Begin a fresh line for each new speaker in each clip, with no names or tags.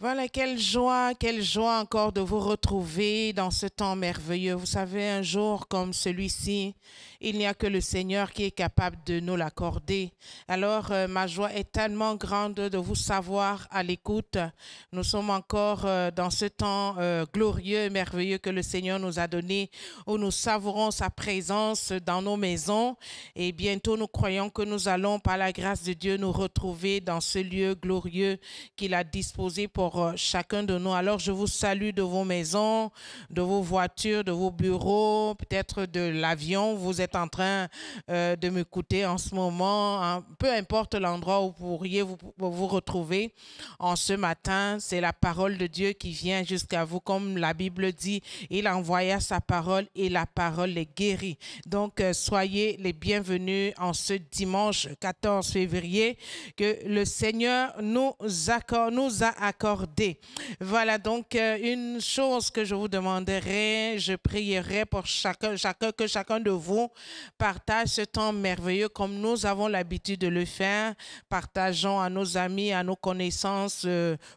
Voilà, quelle joie encore de vous retrouver dans ce temps merveilleux. Vous savez, un jour comme celui-ci, il n'y a que le Seigneur qui est capable de nous l'accorder. Alors, ma joie est tellement grande de vous savoir à l'écoute. Nous sommes encore dans ce temps glorieux et merveilleux que le Seigneur nous a donné, où nous savourons sa présence dans nos maisons. Et bientôt, nous croyons que nous allons, par la grâce de Dieu, nous retrouver dans ce lieu glorieux qu'il a disposé pour chacun de nous. Alors, je vous salue de vos maisons, de vos voitures, de vos bureaux, peut-être de l'avion. Vous êtes en train de m'écouter en ce moment. Hein. Peu importe l'endroit où vous pourriez vous retrouver en ce matin, c'est la parole de Dieu qui vient jusqu'à vous. Comme la Bible dit, il envoya sa parole et la parole les guérit. Donc, soyez les bienvenus en ce dimanche 14 février que le Seigneur nous a accordé. Voilà donc une chose que je vous demanderai, je prierai pour que chacun de vous partage ce temps merveilleux comme nous avons l'habitude de le faire. Partageons à nos amis, à nos connaissances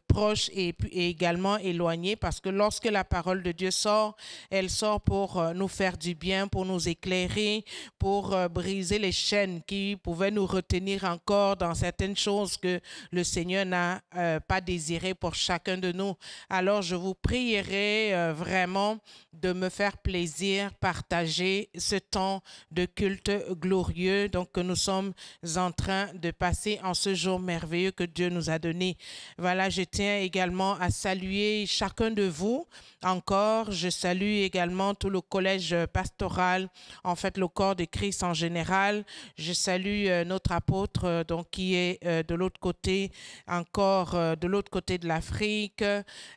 proches et également éloignées, parce que lorsque la parole de Dieu sort, elle sort pour nous faire du bien, pour nous éclairer, pour briser les chaînes qui pouvaient nous retenir encore dans certaines choses que le Seigneur n'a pas désiré pour chacun de nous. Alors, je vous prierai vraiment de me faire plaisir, partager ce temps de culte glorieux donc que nous sommes en train de passer en ce jour merveilleux que Dieu nous a donné. Voilà, je tiens également à saluer chacun de vous. Encore, je salue également tout le collège pastoral, en fait le corps de Christ en général. Je salue notre apôtre donc qui est de l'autre côté, encore de l'autre côté de l'Afrique,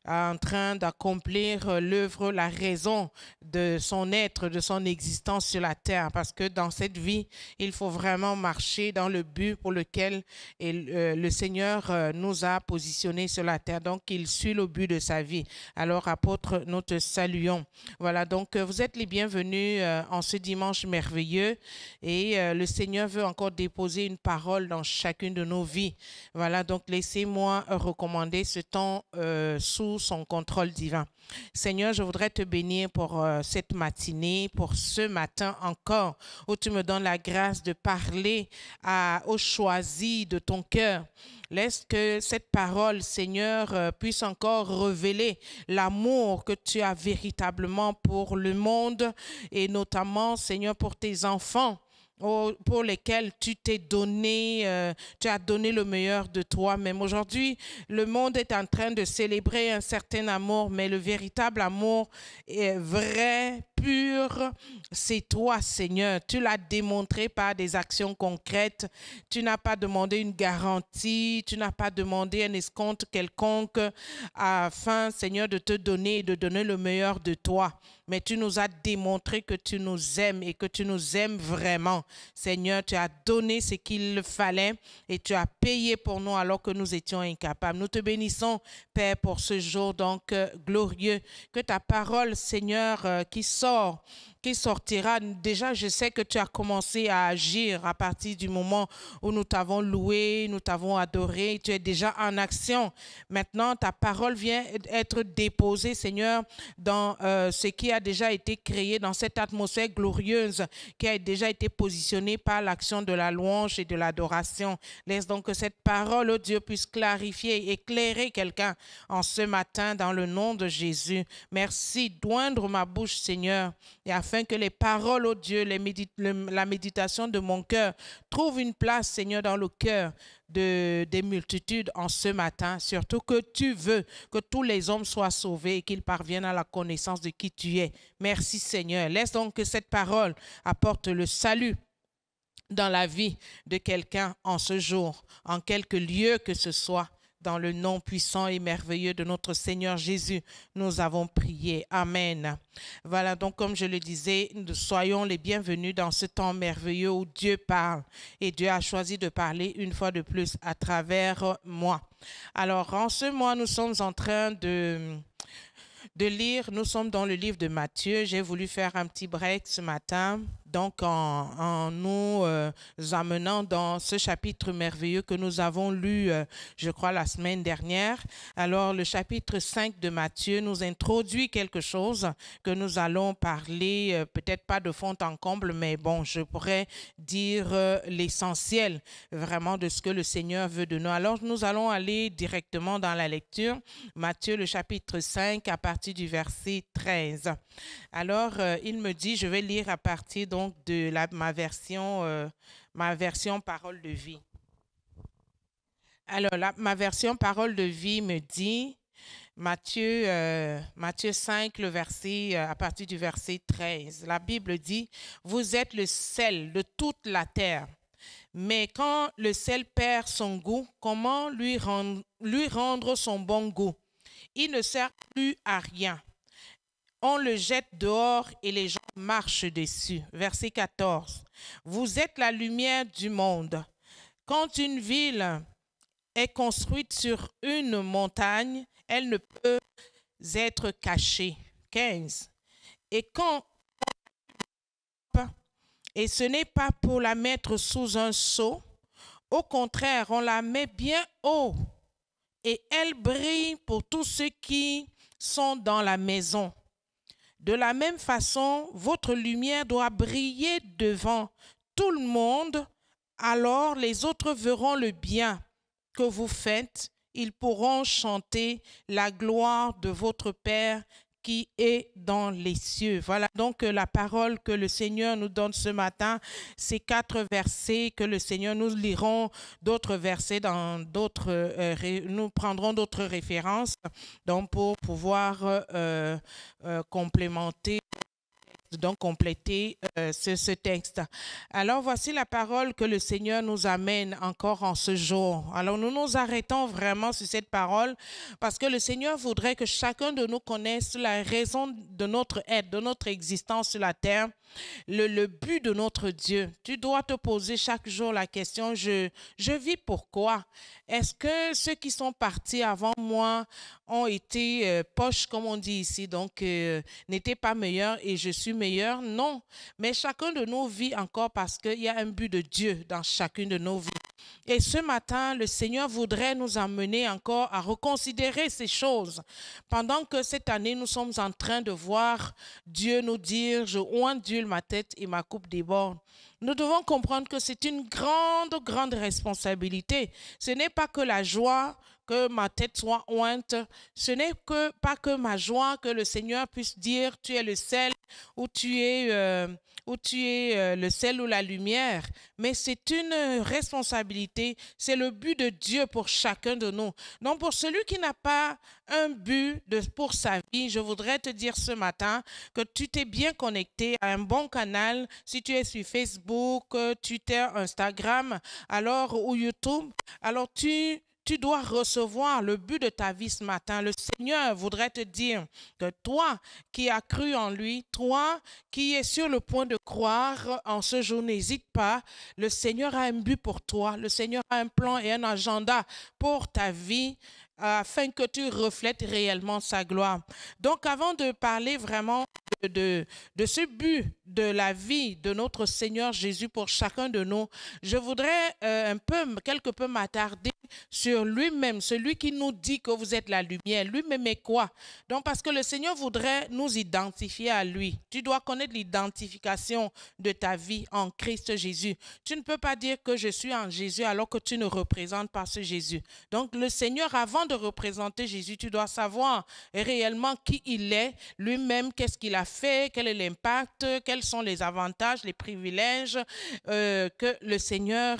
en train d'accomplir l'œuvre, la raison de son être, de son existence sur la terre. Parce que dans cette vie, il faut vraiment marcher dans le but pour lequel le Seigneur nous a positionnés sur la terre. Donc, il suit le but de sa vie. Alors, apôtre, nous te saluons. Voilà, donc vous êtes les bienvenus en ce dimanche merveilleux et le Seigneur veut encore déposer une parole dans chacune de nos vies. Voilà, donc laissez-moi recommander ce temps sous son contrôle divin. Seigneur, je voudrais te bénir pour cette matinée, pour ce matin encore, où tu me donnes la grâce de parler aux choisis de ton cœur. Laisse que cette parole, Seigneur, puisse encore révéler l'amour que tu as véritablement pour le monde et notamment, Seigneur, pour tes enfants, pour lesquels tu t'es donné, tu as donné le meilleur de toi-même. Aujourd'hui, le monde est en train de célébrer un certain amour, mais le véritable amour est vrai, pur, c'est toi, Seigneur. Tu l'as démontré par des actions concrètes. Tu n'as pas demandé une garantie, tu n'as pas demandé un escompte quelconque afin, Seigneur, de te donner et de donner le meilleur de toi. Mais tu nous as démontré que tu nous aimes et que tu nous aimes vraiment. Seigneur, tu as donné ce qu'il fallait et tu as payé pour nous alors que nous étions incapables. Nous te bénissons, Père, pour ce jour donc glorieux. Que ta parole, Seigneur, qui sortira. Déjà, je sais que tu as commencé à agir à partir du moment où nous t'avons loué, nous t'avons adoré. Tu es déjà en action. Maintenant, ta parole vient être déposée, Seigneur, dans ce qui a déjà été créé, dans cette atmosphère glorieuse qui a déjà été positionnée par l'action de la louange et de l'adoration. Laisse donc que cette parole, oh Dieu, puisse clarifier, éclairer quelqu'un en ce matin dans le nom de Jésus. Merci d'oindre ma bouche, Seigneur, et afin que les paroles, oh Dieu, la méditation de mon cœur trouve une place, Seigneur, dans le cœur des multitudes en ce matin. Surtout que tu veux que tous les hommes soient sauvés et qu'ils parviennent à la connaissance de qui tu es. Merci, Seigneur. Laisse donc que cette parole apporte le salut dans la vie de quelqu'un en ce jour, en quelque lieu que ce soit. Dans le nom puissant et merveilleux de notre Seigneur Jésus, nous avons prié. Amen. Voilà, donc comme je le disais, nous soyons les bienvenus dans ce temps merveilleux où Dieu parle. Et Dieu a choisi de parler une fois de plus à travers moi. Alors, en ce mois, nous sommes en train de lire, nous sommes dans le livre de Matthieu. J'ai voulu faire un petit break ce matin donc en nous amenant dans ce chapitre merveilleux que nous avons lu, je crois, la semaine dernière. Alors, le chapitre 5 de Matthieu nous introduit quelque chose que nous allons parler, peut-être pas de fond en comble, mais bon, je pourrais dire l'essentiel vraiment de ce que le Seigneur veut de nous. Alors, nous allons aller directement dans la lecture. Matthieu, le chapitre 5, à partir du verset 13. Alors, il me dit, je vais lire à partir donc de ma version Parole de vie. Alors, ma version Parole de vie me dit, Matthieu 5, le verset, à partir du verset 13, la Bible dit, « Vous êtes le sel de toute la terre. Mais quand le sel perd son goût, comment lui rendre son bon goût? Il ne sert plus à rien. On le jette dehors et les gens marchent dessus. » Verset 14. « Vous êtes la lumière du monde. Quand une ville est construite sur une montagne, elle ne peut être cachée. » 15. Et ce n'est pas pour la mettre sous un seau. Au contraire, on la met bien haut et elle brille pour tous ceux qui sont dans la maison. De la même façon, votre lumière doit briller devant tout le monde. Alors les autres verront le bien que vous faites. Ils pourront chanter la gloire de votre Père qui est dans les cieux. Voilà donc la parole que le Seigneur nous donne ce matin. Ces 4 versets que le Seigneur, nous lirons d'autres versets dans d'autres, nous prendrons d'autres références donc pour pouvoir compléter ce texte. Alors voici la parole que le Seigneur nous amène encore en ce jour. Alors nous nous arrêtons vraiment sur cette parole parce que le Seigneur voudrait que chacun de nous connaisse la raison de notre être, de notre existence sur la terre, le but de notre Dieu. Tu dois te poser chaque jour la question, je vis pourquoi? Est-ce que ceux qui sont partis avant moi ont été poches, comme on dit ici, donc n'étaient pas meilleurs et je suis meilleur? Non, mais chacun de nous vit encore parce qu'il y a un but de Dieu dans chacune de nos vies. Et ce matin, le Seigneur voudrait nous amener encore à reconsidérer ces choses. Pendant que cette année, nous sommes en train de voir Dieu nous dire, je ondule ma tête et ma coupe déborde. Nous devons comprendre que c'est une grande responsabilité. Ce n'est pas que la joie que ma tête soit ointe, ce n'est pas que ma joie que le Seigneur puisse dire tu es le sel ou tu es le sel ou la lumière, mais c'est une responsabilité, c'est le but de Dieu pour chacun de nous. Donc pour celui qui n'a pas un but pour sa vie, je voudrais te dire ce matin que tu t'es bien connecté à un bon canal. Si tu es sur Facebook, Twitter, Instagram, alors ou YouTube, alors tu dois recevoir le but de ta vie ce matin. Le Seigneur voudrait te dire que toi qui as cru en lui, toi qui es sur le point de croire en ce jour, n'hésite pas. Le Seigneur a un but pour toi. Le Seigneur a un plan et un agenda pour ta vie afin que tu reflètes réellement sa gloire. Donc, avant de parler vraiment de ce but de la vie de notre Seigneur Jésus pour chacun de nous, je voudrais quelque peu m'attarder sur lui-même, celui qui nous dit que vous êtes la lumière. Lui-même est quoi? Donc, parce que le Seigneur voudrait nous identifier à lui. Tu dois connaître l'identification de ta vie en Christ Jésus. Tu ne peux pas dire que je suis en Jésus alors que tu ne représentes pas ce Jésus. Donc, le Seigneur, avant de représenter Jésus, tu dois savoir réellement qui il est, lui-même, qu'est-ce qu'il a fait, quel est l'impact, quels sont les avantages, les privilèges que le Seigneur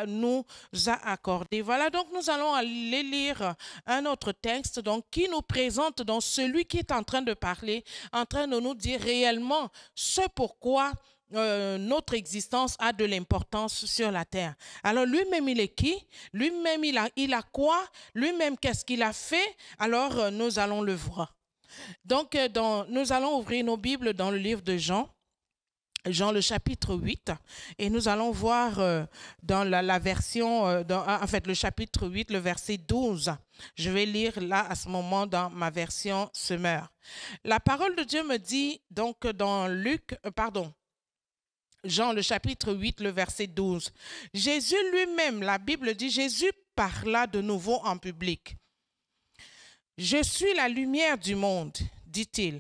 nous a accordés. Voilà, donc nous allons aller lire un autre texte donc, qui nous présente donc, celui qui est en train de parler, en train de nous dire réellement ce pourquoi notre existence a de l'importance sur la terre. Alors lui-même, il est qui? Lui-même, il a quoi? Lui-même, qu'est-ce qu'il a fait? Alors, nous allons le voir. Donc, nous allons ouvrir nos Bibles dans le livre de Jean. Jean le chapitre 8 et nous allons voir dans la version, en fait le chapitre 8, le verset 12. Je vais lire là à ce moment dans ma version Semeur. La parole de Dieu me dit donc dans Jean, le chapitre 8, le verset 12. Jésus lui-même, la Bible dit, Jésus parla de nouveau en public. Je suis la lumière du monde, dit-il.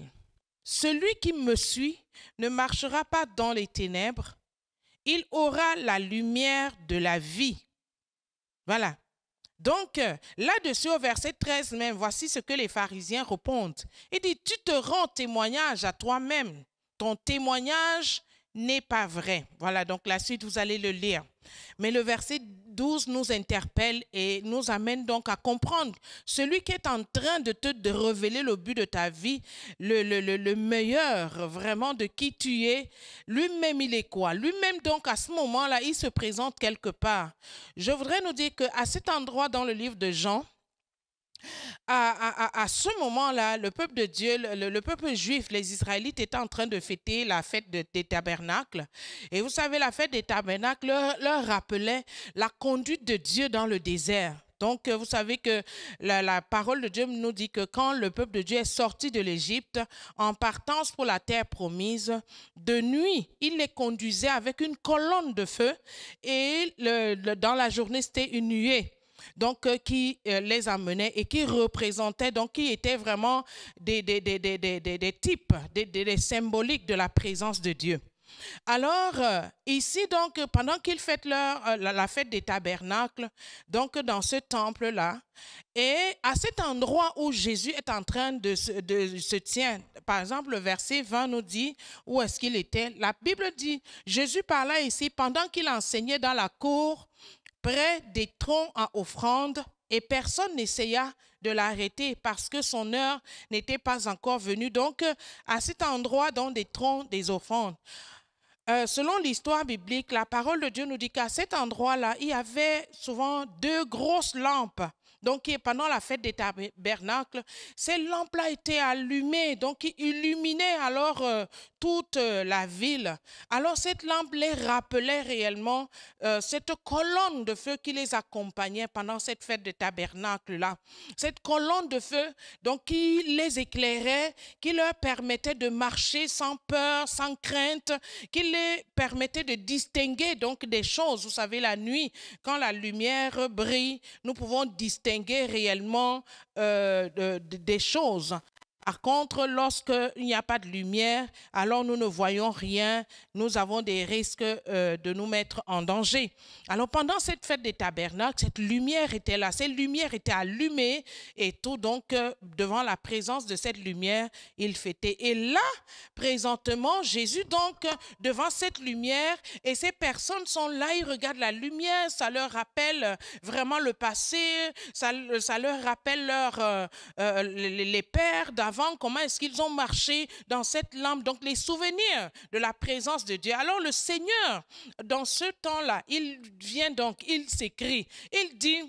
Celui qui me suit ne marchera pas dans les ténèbres, il aura la lumière de la vie. Voilà. Donc, là-dessus, au verset 13 même, voici ce que les pharisiens répondent. Il dit, tu te rends témoignage à toi-même. Ton témoignage n'est pas vrai. Voilà, donc la suite, vous allez le lire. Mais le verset 12 nous interpelle et nous amène donc à comprendre celui qui est en train de te révéler le but de ta vie, le meilleur vraiment de qui tu es. Lui-même, il est quoi? Lui-même, donc, à ce moment-là, il se présente quelque part. Je voudrais nous dire qu'à cet endroit dans le livre de Jean, à ce moment-là, le peuple de Dieu, le peuple juif, les Israélites étaient en train de fêter la fête des tabernacles. Et vous savez, la fête des tabernacles leur rappelait la conduite de Dieu dans le désert. Donc, vous savez que la parole de Dieu nous dit que quand le peuple de Dieu est sorti de l'Égypte, en partance pour la terre promise, de nuit, il les conduisait avec une colonne de feu et dans la journée, c'était une nuée. Donc, qui les amenait et qui représentait, donc qui étaient vraiment des types, des symboliques de la présence de Dieu. Alors, ici, donc, pendant qu'ils fêtent la fête des tabernacles, donc dans ce temple-là, et à cet endroit où Jésus est en train de se tenir, par exemple, le verset 20 nous dit où est-ce qu'il était. La Bible dit, Jésus parla ici pendant qu'il enseignait dans la cour, près des troncs à offrande, et personne n'essaya de l'arrêter parce que son heure n'était pas encore venue. Donc, à cet endroit, dans des troncs des offrandes, selon l'histoire biblique, la parole de Dieu nous dit qu'à cet endroit-là, il y avait souvent 2 grosses lampes. Donc, pendant la fête des tabernacles, ces lampes-là étaient allumées, donc ils illuminaient alors toute la ville. Alors, cette lampe les rappelait réellement cette colonne de feu qui les accompagnait pendant cette fête de tabernacle-là. Cette colonne de feu, donc, qui les éclairait, qui leur permettait de marcher sans peur, sans crainte, qui les permettait de distinguer donc des choses. Vous savez, la nuit, quand la lumière brille, nous pouvons distinguer réellement des choses. Par contre, lorsqu'il n'y a pas de lumière, alors nous ne voyons rien, nous avons des risques de nous mettre en danger. Alors pendant cette fête des tabernacles, cette lumière était là, cette lumière était allumée et tout, donc devant la présence de cette lumière, il fêtait. Et là, présentement, Jésus donc devant cette lumière et ces personnes sont là, ils regardent la lumière, ça leur rappelle vraiment le passé, ça leur rappelle les pères d'avant, comment est-ce qu'ils ont marché dans cette lampe, donc les souvenirs de la présence de Dieu. Alors le Seigneur, dans ce temps-là, il vient donc, il s'écrit, il dit,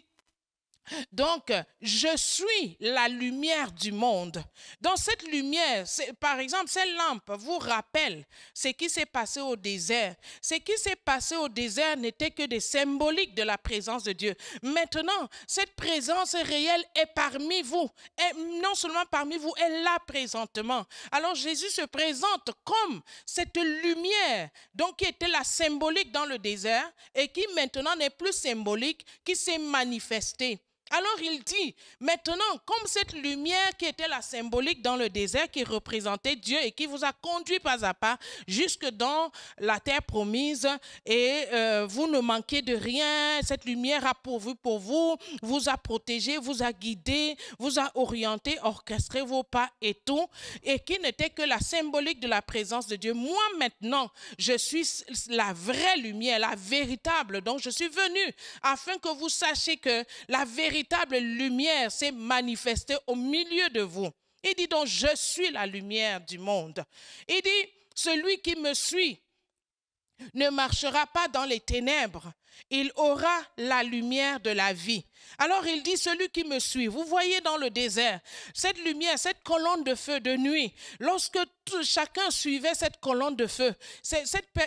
donc, je suis la lumière du monde. Dans cette lumière, par exemple, cette lampe vous rappelle ce qui s'est passé au désert. Ce qui s'est passé au désert n'était que des symboliques de la présence de Dieu. Maintenant, cette présence réelle est parmi vous. Et non seulement parmi vous, elle est là présentement. Alors, Jésus se présente comme cette lumière, donc qui était la symbolique dans le désert et qui maintenant n'est plus symbolique, qui s'est manifestée. Alors il dit, maintenant, comme cette lumière qui était la symbolique dans le désert, qui représentait Dieu et qui vous a conduit pas à pas jusque dans la terre promise et vous ne manquez de rien, cette lumière a pourvu pour vous, vous a protégé, vous a guidé, vous a orienté, orchestré vos pas et tout, et qui n'était que la symbolique de la présence de Dieu. Moi maintenant, je suis la vraie lumière, la véritable, donc je suis venu afin que vous sachiez que la véritable lumière s'est manifestée au milieu de vous. Il dit donc, je suis la lumière du monde. Il dit, celui qui me suit ne marchera pas dans les ténèbres, il aura la lumière de la vie. Alors il dit, celui qui me suit, vous voyez dans le désert, cette lumière, cette colonne de feu de nuit, lorsque chacun suivait cette colonne de feu,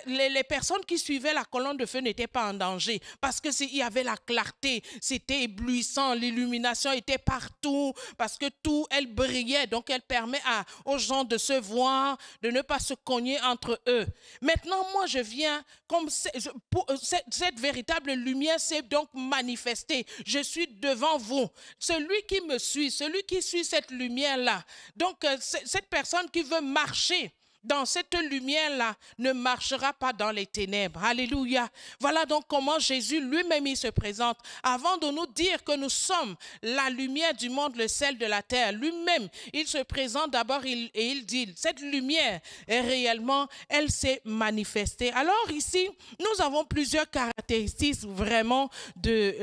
les personnes qui suivaient la colonne de feu n'étaient pas en danger parce qu'il y avait la clarté, c'était éblouissant, l'illumination était partout parce que tout, elle brillait, donc elle permet aux gens de se voir, de ne pas se cogner entre eux. Maintenant, moi je viens, comme cette véritable lumière s'est donc manifestée, je suis devant vous, celui qui me suit, celui qui suit cette lumière-là, donc cette personne qui veut marcher dans cette lumière-là ne marchera pas dans les ténèbres. Alléluia. Voilà donc comment Jésus lui-même il se présente. Avant de nous dire que nous sommes la lumière du monde, le sel de la terre, lui-même, il se présente d'abord et il dit, cette lumière est réellement, elle s'est manifestée. Alors ici, nous avons plusieurs caractéristiques vraiment de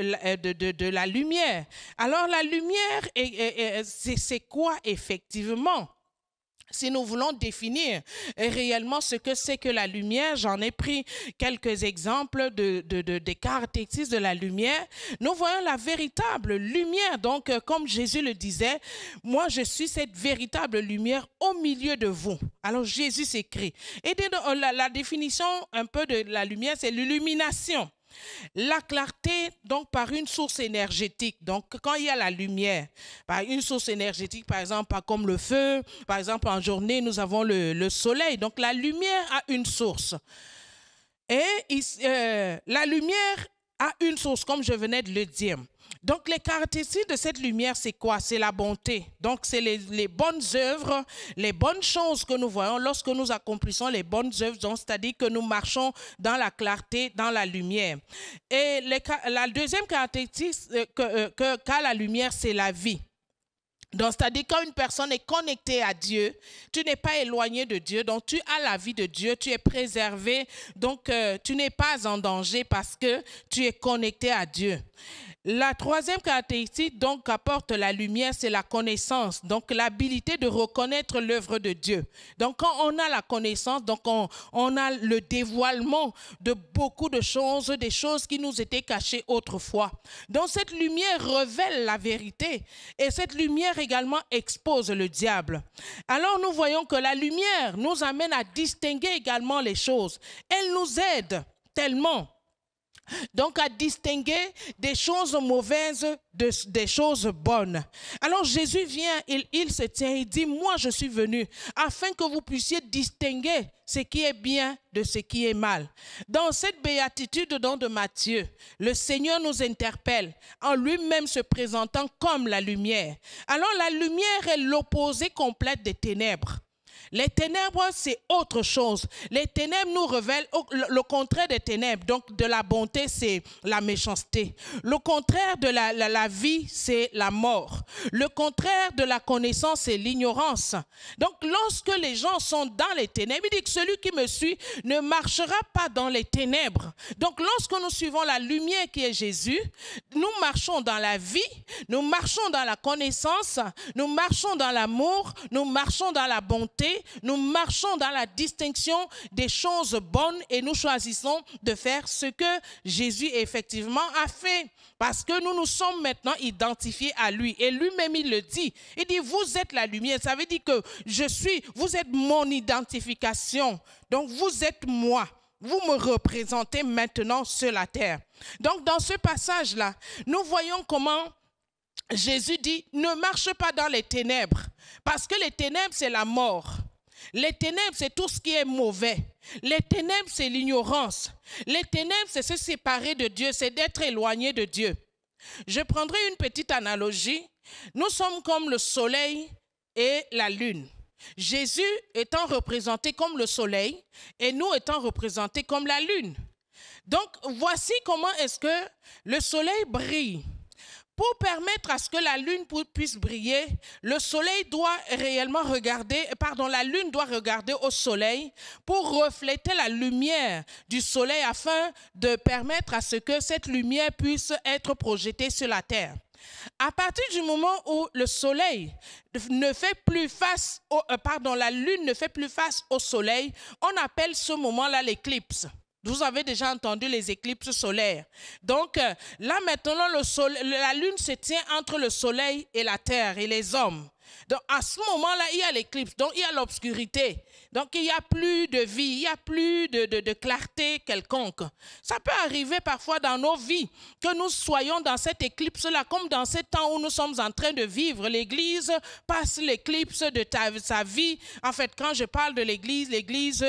la lumière. Alors la lumière, c'est quoi effectivement? Si nous voulons définir réellement ce que c'est que la lumière, j'en ai pris quelques exemples des caractéristiques de la lumière. Nous voyons la véritable lumière. Donc, comme Jésus le disait, moi je suis cette véritable lumière au milieu de vous. Alors Jésus s'écrit. Et la définition un peu de la lumière, c'est l'illumination. La clarté, donc, par une source énergétique. Donc, quand il y a la lumière, par une source énergétique, par exemple, comme le feu, par exemple, en journée, nous avons le soleil. Donc, la lumière a une source. Et la lumière a une source, comme je venais de le dire. Donc, les caractéristiques de cette lumière, c'est quoi? C'est la bonté. Donc, c'est les bonnes œuvres, les bonnes choses que nous voyons lorsque nous accomplissons les bonnes œuvres, c'est-à-dire que nous marchons dans la clarté, dans la lumière. Et la deuxième caractéristique qu'a la lumière, c'est la vie. Donc, c'est-à-dire quand une personne est connectée à Dieu, tu n'es pas éloigné de Dieu, donc tu as la vie de Dieu, tu es préservé, donc tu n'es pas en danger parce que tu es connecté à Dieu. La troisième caractéristique donc qu'apporte la lumière, c'est la connaissance, donc l'habilité de reconnaître l'œuvre de Dieu. Donc quand on a la connaissance, donc on a le dévoilement de beaucoup de choses, des choses qui nous étaient cachées autrefois. Donc cette lumière révèle la vérité et cette lumière également expose le diable. Alors nous voyons que la lumière nous amène à distinguer également les choses. Elle nous aide tellement. Donc à distinguer des choses mauvaises des choses bonnes. Alors Jésus vient, il se tient, il dit, moi je suis venu afin que vous puissiez distinguer ce qui est bien de ce qui est mal. Dans cette béatitude de Matthieu, le Seigneur nous interpelle en lui-même se présentant comme la lumière. Alors la lumière est l'opposé complète des ténèbres. Les ténèbres, c'est autre chose. Les ténèbres nous révèlent le contraire des ténèbres. Donc, de la bonté, c'est la méchanceté. Le contraire de la vie, c'est la mort. Le contraire de la connaissance, c'est l'ignorance. Donc, lorsque les gens sont dans les ténèbres, il dit que celui qui me suit ne marchera pas dans les ténèbres. Donc, lorsque nous suivons la lumière qui est Jésus, nous marchons dans la vie, nous marchons dans la connaissance, nous marchons dans l'amour, nous marchons dans la bonté, nous marchons dans la distinction des choses bonnes et nous choisissons de faire ce que Jésus effectivement a fait. Parce que nous nous sommes maintenant identifiés à lui. Et lui-même, il le dit. Il dit, vous êtes la lumière. Ça veut dire que vous êtes mon identification. Donc, vous êtes moi. Vous me représentez maintenant sur la terre. Donc, dans ce passage-là, nous voyons comment Jésus dit, ne marche pas dans les ténèbres. Parce que les ténèbres, c'est la mort. Les ténèbres, c'est tout ce qui est mauvais. Les ténèbres, c'est l'ignorance. Les ténèbres, c'est se séparer de Dieu, c'est d'être éloigné de Dieu. Je prendrai une petite analogie. Nous sommes comme le soleil et la lune. Jésus étant représenté comme le soleil et nous étant représentés comme la lune. Donc, voici comment est-ce que le soleil brille. Pour permettre à ce que la lune puisse briller, le soleil doit réellement la lune doit regarder au soleil pour refléter la lumière du soleil afin de permettre à ce que cette lumière puisse être projetée sur la terre. À partir du moment où le soleil ne fait plus face la lune ne fait plus face au soleil, on appelle ce moment-là l'éclipse. Vous avez déjà entendu les éclipses solaires. Donc là maintenant, la lune se tient entre le soleil et la terre et les hommes. Donc à ce moment-là, il y a l'éclipse, donc il y a l'obscurité. Donc il n'y a plus de vie, il n'y a plus de clarté quelconque. Ça peut arriver parfois dans nos vies que nous soyons dans cette éclipse-là, comme dans ce temps où nous sommes en train de vivre. L'Église passe l'éclipse de sa vie. En fait, quand je parle de l'Église,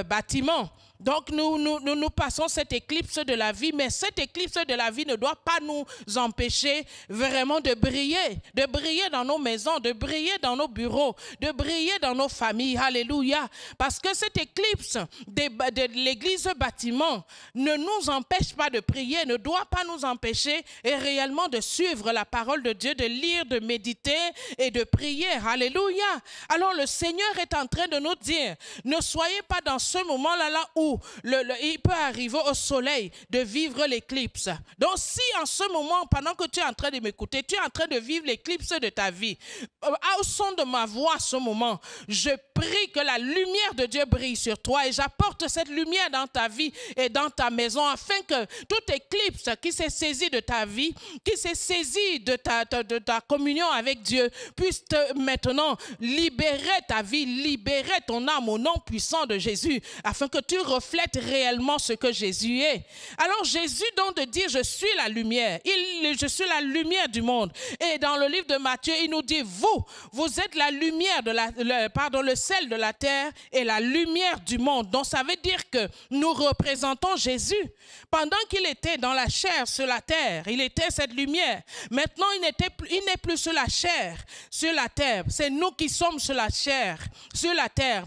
bâtiment. Donc nous passons cette éclipse de la vie, mais cette éclipse de la vie ne doit pas nous empêcher vraiment de briller dans nos maisons, de briller dans nos bureaux, de briller dans nos familles. Alléluia. Parce que cette éclipse de l'église bâtiment ne nous empêche pas de prier, ne doit pas nous empêcher et réellement de suivre la parole de Dieu, de lire, de méditer et de prier. Alléluia. Alors le Seigneur est en train de nous dire, ne soyez pas dans ce moment-là où il peut arriver au soleil de vivre l'éclipse. Donc si en ce moment, pendant que tu es en train de m'écouter, tu es en train de vivre l'éclipse de ta vie, au son de ma voix à ce moment, je prie que la lumière de Dieu brille sur toi et j'apporte cette lumière dans ta vie et dans ta maison afin que toute éclipse qui s'est saisie de ta vie, qui s'est saisie de ta communion avec Dieu puisse maintenant libérer ta vie, libérer ton âme au nom puissant de Jésus afin que tu reflète réellement ce que Jésus est. Alors Jésus donc de dire je suis la lumière, je suis la lumière du monde. Et dans le livre de Matthieu, il nous dit vous êtes la lumière le sel de la terre et la lumière du monde. Donc ça veut dire que nous représentons Jésus. Pendant qu'il était dans la chair sur la terre, il était cette lumière. Maintenant il n'est plus sur la chair, sur la terre. C'est nous qui sommes sur la chair, sur la terre,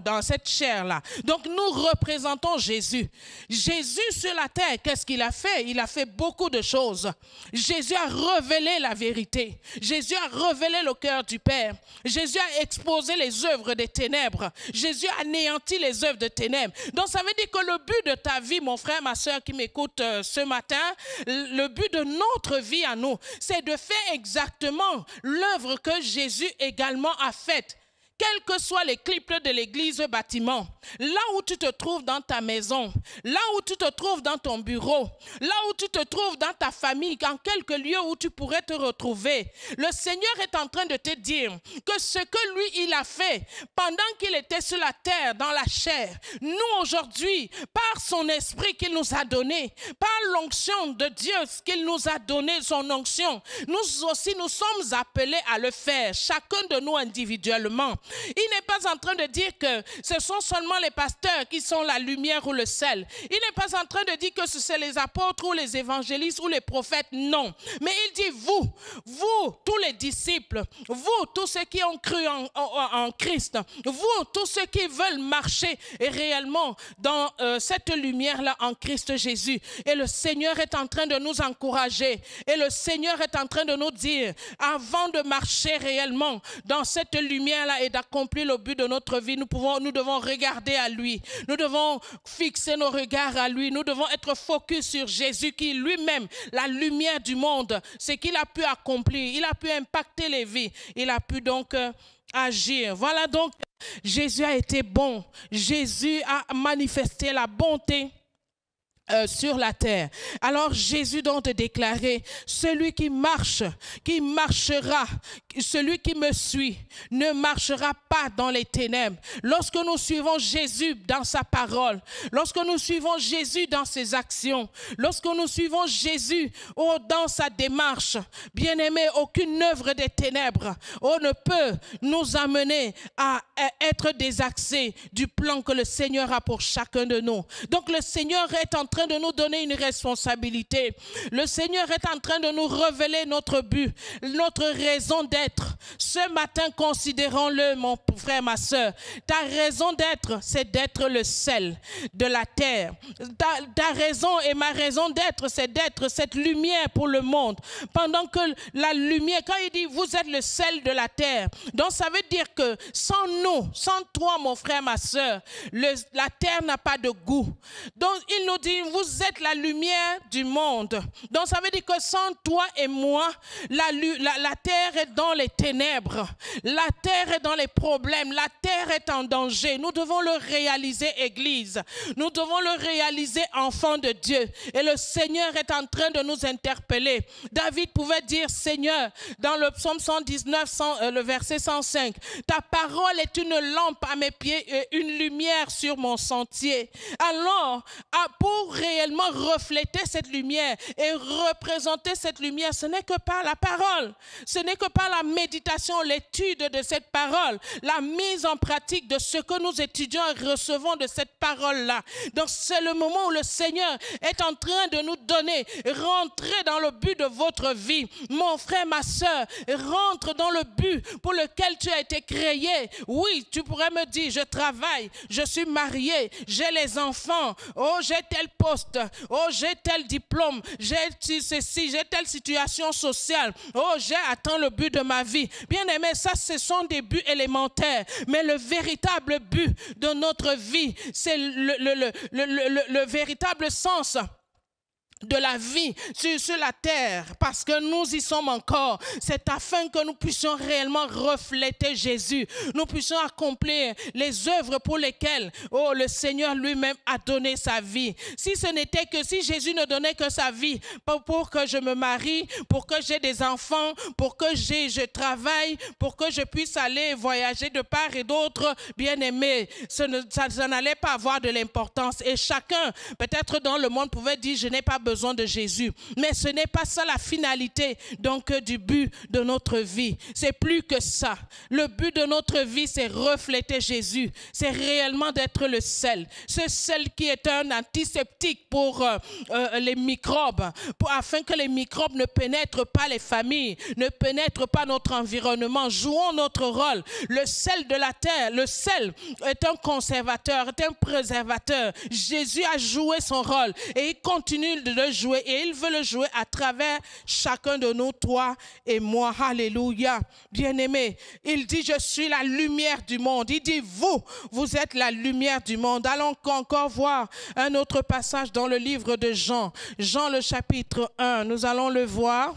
dans cette chair-là. Donc nous représentons Jésus. Jésus sur la terre, qu'est-ce qu'il a fait? Il a fait beaucoup de choses. Jésus a révélé la vérité. Jésus a révélé le cœur du Père. Jésus a exposé les œuvres des ténèbres. Jésus a anéanti les œuvres de ténèbres. Donc ça veut dire que le but de ta vie, mon frère, ma soeur qui m'écoute ce matin, le but de notre vie à nous, c'est de faire exactement l'œuvre que Jésus également a faite. Quel que soit l'éclipse de l'église bâtiment, là où tu te trouves dans ta maison, là où tu te trouves dans ton bureau, là où tu te trouves dans ta famille, en quelque lieu où tu pourrais te retrouver, le Seigneur est en train de te dire que ce que lui, il a fait pendant qu'il était sur la terre, dans la chair, nous aujourd'hui, par son esprit qu'il nous a donné, par l'onction de Dieu qu'il nous a donné, son onction, nous aussi, nous sommes appelés à le faire, chacun de nous individuellement. Il n'est pas en train de dire que ce sont seulement les pasteurs qui sont la lumière ou le sel. Il n'est pas en train de dire que c'est les apôtres ou les évangélistes ou les prophètes. Non. Mais il dit vous, tous les disciples, vous, tous ceux qui ont cru en Christ, vous, tous ceux qui veulent marcher réellement dans cette lumière-là en Christ Jésus. Et le Seigneur est en train de nous encourager. Et le Seigneur est en train de nous dire, avant de marcher réellement dans cette lumière-là et d'accomplir le but de notre vie, nous devons regarder à lui. Nous devons fixer nos regards à lui. Nous devons être focus sur Jésus qui lui-même, la lumière du monde, ce qu'il a pu accomplir. Il a pu impacter les vies. Il a pu donc agir. Voilà donc, Jésus a été bon. Jésus a manifesté la bonté sur la terre. Alors Jésus donc déclarait, celui qui marchera, celui qui me suit ne marchera pas dans les ténèbres. Lorsque nous suivons Jésus dans sa parole, lorsque nous suivons Jésus dans ses actions, lorsque nous suivons Jésus dans sa démarche, bien-aimé, aucune œuvre des ténèbres ne peut nous amener à être désaxés du plan que le Seigneur a pour chacun de nous. Donc le Seigneur est en train de nous donner une responsabilité. Le Seigneur est en train de nous révéler notre but, notre raison d'être. Ce matin, considérons-le, mon frère, ma soeur. Ta raison d'être, c'est d'être le sel de la terre. Ta raison et ma raison d'être, c'est d'être cette lumière pour le monde. Pendant que la lumière, quand il dit vous êtes le sel de la terre, donc ça veut dire que sans nous, sans toi, mon frère, ma soeur, la terre n'a pas de goût. Donc il nous dit vous êtes la lumière du monde. Donc ça veut dire que sans toi et moi, la terre est dans les ténèbres. La terre est dans les problèmes. La terre est en danger. Nous devons le réaliser, Église. Nous devons le réaliser, enfants de Dieu. Et le Seigneur est en train de nous interpeller. David pouvait dire, Seigneur, dans le psaume 119, le verset 105, ta parole est une lampe à mes pieds et une lumière sur mon sentier. Alors, pour réellement refléter cette lumière et représenter cette lumière, ce n'est que par la parole. Ce n'est que par la méditation, l'étude de cette parole, la mise en pratique de ce que nous étudions et recevons de cette parole-là. Donc, c'est le moment où le Seigneur est en train de nous donner, rentrez dans le but de votre vie. Mon frère, ma soeur, rentre dans le but pour lequel tu as été créé. Oui, tu pourrais me dire, je travaille, je suis marié, j'ai les enfants, oh, j'ai tel poste, oh, j'ai tel diplôme, j'ai ceci, j'ai telle situation sociale, oh, j'ai atteint le but de ma vie. Bien aimé, ça, ce sont des buts élémentaires, mais le véritable but de notre vie, c'est le véritable sens de la vie sur la terre, parce que nous y sommes encore. C'est afin que nous puissions réellement refléter Jésus. Nous puissions accomplir les œuvres pour lesquelles le Seigneur lui-même a donné sa vie. Si Jésus ne donnait que sa vie pour que je me marie, pour que j'ai des enfants, pour que je travaille, pour que je puisse aller voyager de part et d'autre, bien aimé, ça n'allait pas avoir de l'importance. Et chacun, peut-être dans le monde, pouvait dire, je n'ai pas besoin de Jésus. Mais ce n'est pas ça la finalité donc du but de notre vie. C'est plus que ça. Le but de notre vie, c'est refléter Jésus. C'est réellement d'être le sel. Ce sel qui est un antiseptique pour les microbes, afin que les microbes ne pénètrent pas les familles, ne pénètrent pas notre environnement. Jouons notre rôle. Le sel de la terre, le sel est un conservateur, est un préservateur. Jésus a joué son rôle et il continue de le jouer, et il veut le jouer à travers chacun de nous, toi et moi. Alléluia. Bien-aimé, il dit, je suis la lumière du monde. Il dit, vous êtes la lumière du monde. Allons encore voir un autre passage dans le livre de Jean. Jean le chapitre 1, nous allons le voir.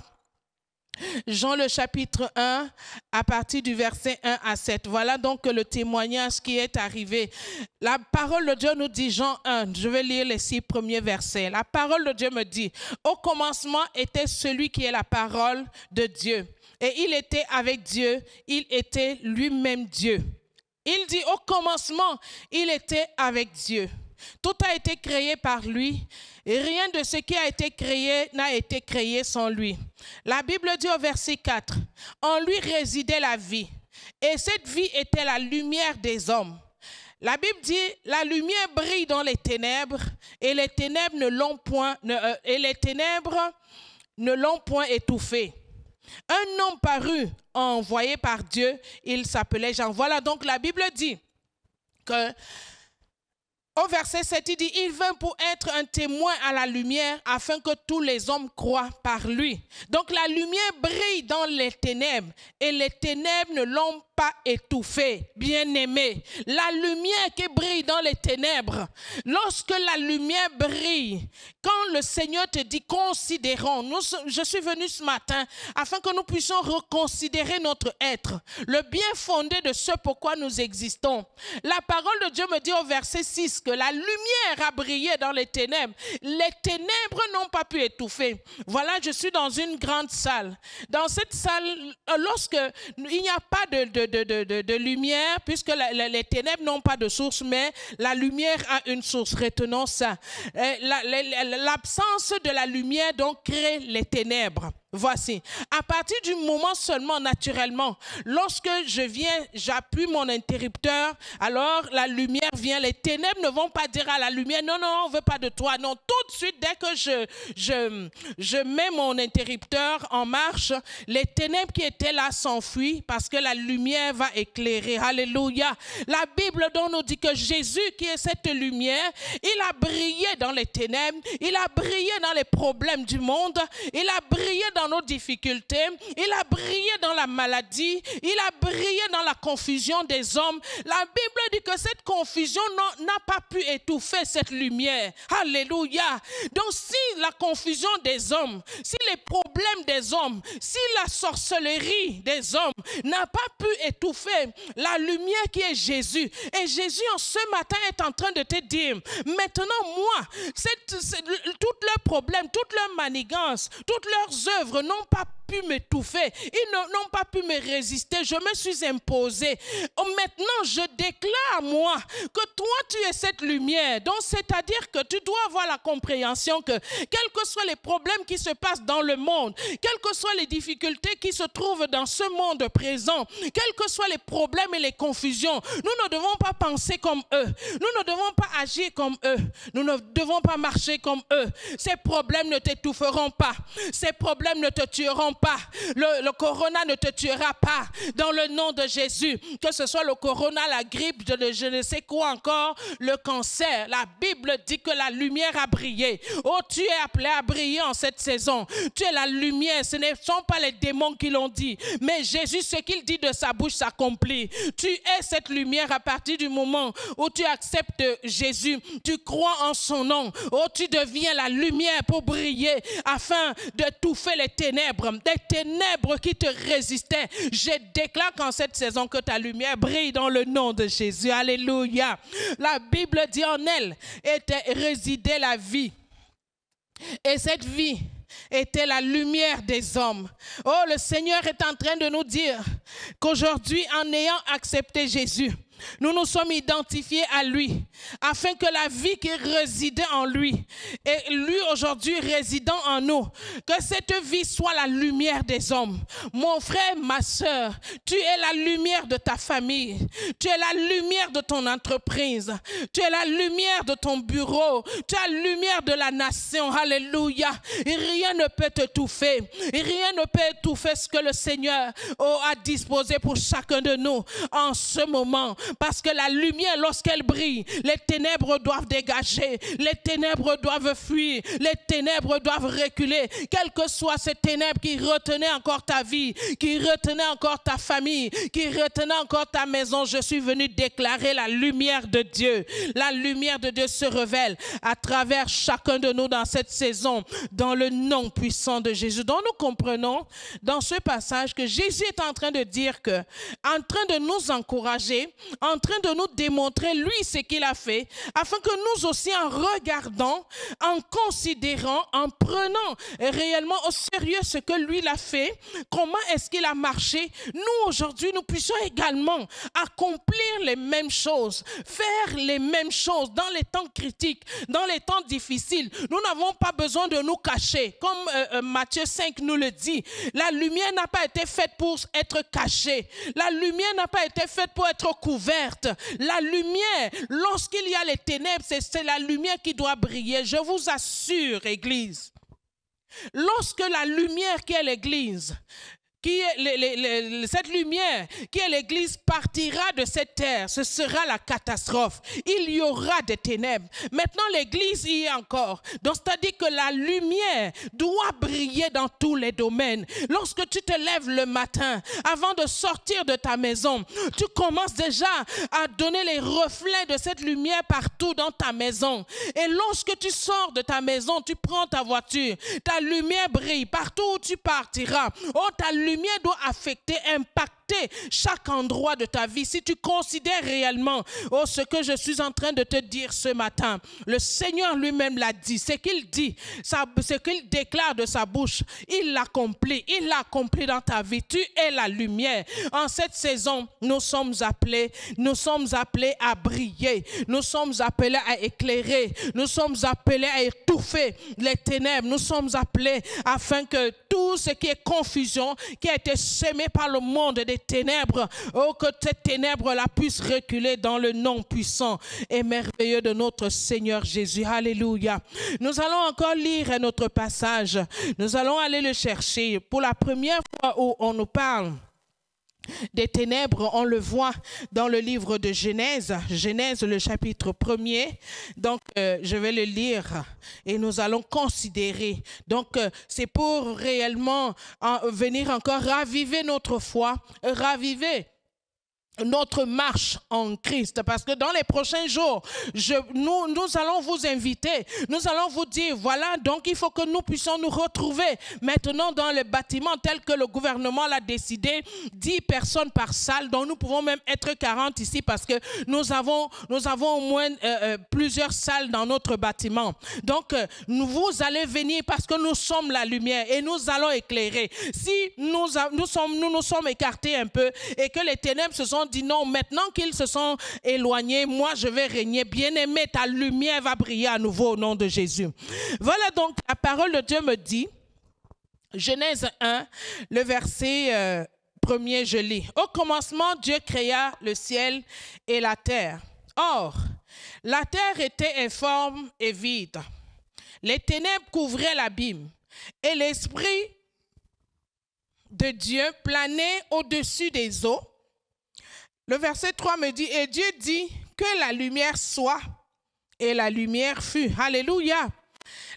Jean le chapitre 1, à partir du verset 1 à 7. Voilà donc le témoignage qui est arrivé. La parole de Dieu nous dit, Jean 1, je vais lire les 6 premiers versets. La parole de Dieu me dit, au commencement était celui qui est la parole de Dieu. Et il était avec Dieu, il était lui-même Dieu. Il dit, au commencement, il était avec Dieu. Tout a été créé par lui et rien de ce qui a été créé n'a été créé sans lui. La Bible dit au verset 4, en lui résidait la vie et cette vie était la lumière des hommes. La Bible dit, la lumière brille dans les ténèbres et les ténèbres ne l'ont point étouffé. Un homme parut, envoyé par Dieu, il s'appelait Jean. Voilà donc la Bible dit que au verset 7, il dit, il vint pour être un témoin à la lumière afin que tous les hommes croient par lui. Donc la lumière brille dans les ténèbres et les ténèbres ne l'ont pas étouffé. Bien-aimé, la lumière qui brille dans les ténèbres, lorsque la lumière brille, quand le Seigneur te dit considérons, je suis venu ce matin afin que nous puissions reconsidérer notre être, le bien fondé de ce pourquoi nous existons. La parole de Dieu me dit au verset 6 que la lumière a brillé dans les ténèbres n'ont pas pu étouffer. Voilà, je suis dans une grande salle. Dans cette salle, lorsque il n'y a pas de lumière, puisque les ténèbres n'ont pas de source, mais la lumière a une source. Retenons ça. L'absence de la lumière donc crée les ténèbres. Voici, à partir du moment seulement naturellement, lorsque j'appuie mon interrupteur, alors la lumière vient, les ténèbres ne vont pas dire à la lumière, non, non, on ne veut pas de toi. Non, tout de suite, dès que je mets mon interrupteur en marche, les ténèbres qui étaient là s'enfuient parce que la lumière va éclairer. Alléluia. La Bible donc nous dit que Jésus, qui est cette lumière, il a brillé dans les ténèbres, il a brillé dans les problèmes du monde, il a brillé dans dans nos difficultés, il a brillé dans la maladie, il a brillé dans la confusion des hommes. La Bible dit que cette confusion n'a pas pu étouffer cette lumière. Alléluia. Donc si la confusion des hommes, si les problèmes des hommes, si la sorcellerie des hommes n'a pas pu étouffer la lumière qui est Jésus, et Jésus en ce matin est en train de te dire, maintenant moi, tous leurs problèmes, toutes leurs manigances, toutes leurs œuvres n'ont pas pu m'étouffer, ils n'ont pas pu me résister, je me suis imposé. Maintenant je déclare moi que toi tu es cette lumière, donc c'est-à-dire que tu dois avoir la compréhension que quels que soient les problèmes qui se passent dans le monde, quelles que soient les difficultés qui se trouvent dans ce monde présent, quels que soient les problèmes et les confusions, nous ne devons pas penser comme eux, nous ne devons pas agir comme eux, nous ne devons pas marcher comme eux. Ces problèmes ne t'étoufferont pas, ces problèmes ne te tueront pas, le corona ne te tuera pas dans le nom de Jésus, que ce soit le corona, la grippe, je ne sais quoi encore, le cancer. La Bible dit que la lumière a brillé. Oh, tu es appelé à briller en cette saison, tu es la lumière, ce ne sont pas les démons qui l'ont dit, mais Jésus, ce qu'il dit de sa bouche s'accomplit. Tu es cette lumière à partir du moment où tu acceptes Jésus, tu crois en son nom. Oh, tu deviens la lumière pour briller afin d'étouffer les ténèbres, des ténèbres qui te résistaient. Je déclare qu'en cette saison que ta lumière brille dans le nom de Jésus. Alléluia. La Bible dit en elle résidait la vie. Et cette vie était la lumière des hommes. Oh, le Seigneur est en train de nous dire qu'aujourd'hui, en ayant accepté Jésus, nous nous sommes identifiés à lui, afin que la vie qui résidait en lui, et lui aujourd'hui résidant en nous, que cette vie soit la lumière des hommes. Mon frère, ma soeur, tu es la lumière de ta famille, tu es la lumière de ton entreprise, tu es la lumière de ton bureau, tu es la lumière de la nation. Alléluia. Et rien ne peut t'étouffer, rien ne peut étouffer ce que le Seigneur a disposé pour chacun de nous en ce moment. Parce que la lumière, lorsqu'elle brille, les ténèbres doivent dégager, les ténèbres doivent fuir, les ténèbres doivent reculer. Quelles que soient ces ténèbres qui retenaient encore ta vie, qui retenaient encore ta famille, qui retenaient encore ta maison, je suis venu déclarer la lumière de Dieu. La lumière de Dieu se révèle à travers chacun de nous dans cette saison, dans le nom puissant de Jésus. Donc nous comprenons dans ce passage que Jésus est en train de dire que, en train de nous encourager, en train de nous démontrer lui ce qu'il a fait, afin que nous aussi en regardant, en considérant, en prenant réellement au sérieux ce que lui l'a fait, comment est-ce qu'il a marché, nous aujourd'hui nous puissions également accomplir les mêmes choses, faire les mêmes choses dans les temps critiques, dans les temps difficiles. Nous n'avons pas besoin de nous cacher, comme Matthieu 5 nous le dit. La lumière n'a pas été faite pour être cachée, la lumière n'a pas été faite pour être couverte. La lumière, lorsqu'il y a les ténèbres, c'est la lumière qui doit briller. Je vous assure, Église, lorsque la lumière qui est l'Église, cette lumière qui est l'Église partira de cette terre, ce sera la catastrophe. Il y aura des ténèbres. Maintenant, l'Église y est encore. Donc, c'est-à-dire que la lumière doit briller dans tous les domaines. Lorsque tu te lèves le matin, avant de sortir de ta maison, tu commences déjà à donner les reflets de cette lumière partout dans ta maison. Et lorsque tu sors de ta maison, tu prends ta voiture, ta lumière brille partout où tu partiras. Oh, ta lumière doit affecter, impacter chaque endroit de ta vie. Si tu considères réellement ce que je suis en train de te dire ce matin, le Seigneur lui-même l'a dit, ce qu'il dit, ce qu'il déclare de sa bouche, il l'accomplit dans ta vie. Tu es la lumière. En cette saison, nous sommes appelés à briller, nous sommes appelés à éclairer, nous sommes appelés à étouffer les ténèbres, nous sommes appelés afin que tout ce qui est confusion, qui a été semé par le monde des ténèbres, que cette ténèbre-là puisse reculer dans le nom puissant et merveilleux de notre Seigneur Jésus. Alléluia. Nous allons encore lire notre passage. Nous allons aller le chercher pour la première fois où on nous parle des ténèbres, on le voit dans le livre de Genèse, Genèse le chapitre 1er. Donc, je vais le lire et nous allons considérer. Donc, c'est pour réellement venir encore raviver notre foi, raviver notre marche en Christ, parce que dans les prochains jours, nous allons vous inviter, nous allons vous dire, voilà, donc il faut que nous puissions nous retrouver maintenant dans le bâtiment tel que le gouvernement l'a décidé, 10 personnes par salle, donc nous pouvons même être 40 ici parce que nous avons au moins plusieurs salles dans notre bâtiment. Donc, vous allez venir parce que nous sommes la lumière et nous allons éclairer. Si nous sommes écartés un peu et que les ténèbres se sont dit non, maintenant qu'ils se sont éloignés, moi je vais régner. Bien-aimé, ta lumière va briller à nouveau au nom de Jésus. Voilà donc la parole de Dieu me dit, Genèse 1, le verset 1er, je lis. Au commencement, Dieu créa le ciel et la terre. Or, la terre était informe et vide. Les ténèbres couvraient l'abîme et l'Esprit de Dieu planait au-dessus des eaux. Le verset 3 me dit, et Dieu dit que la lumière soit, et la lumière fut. Alléluia.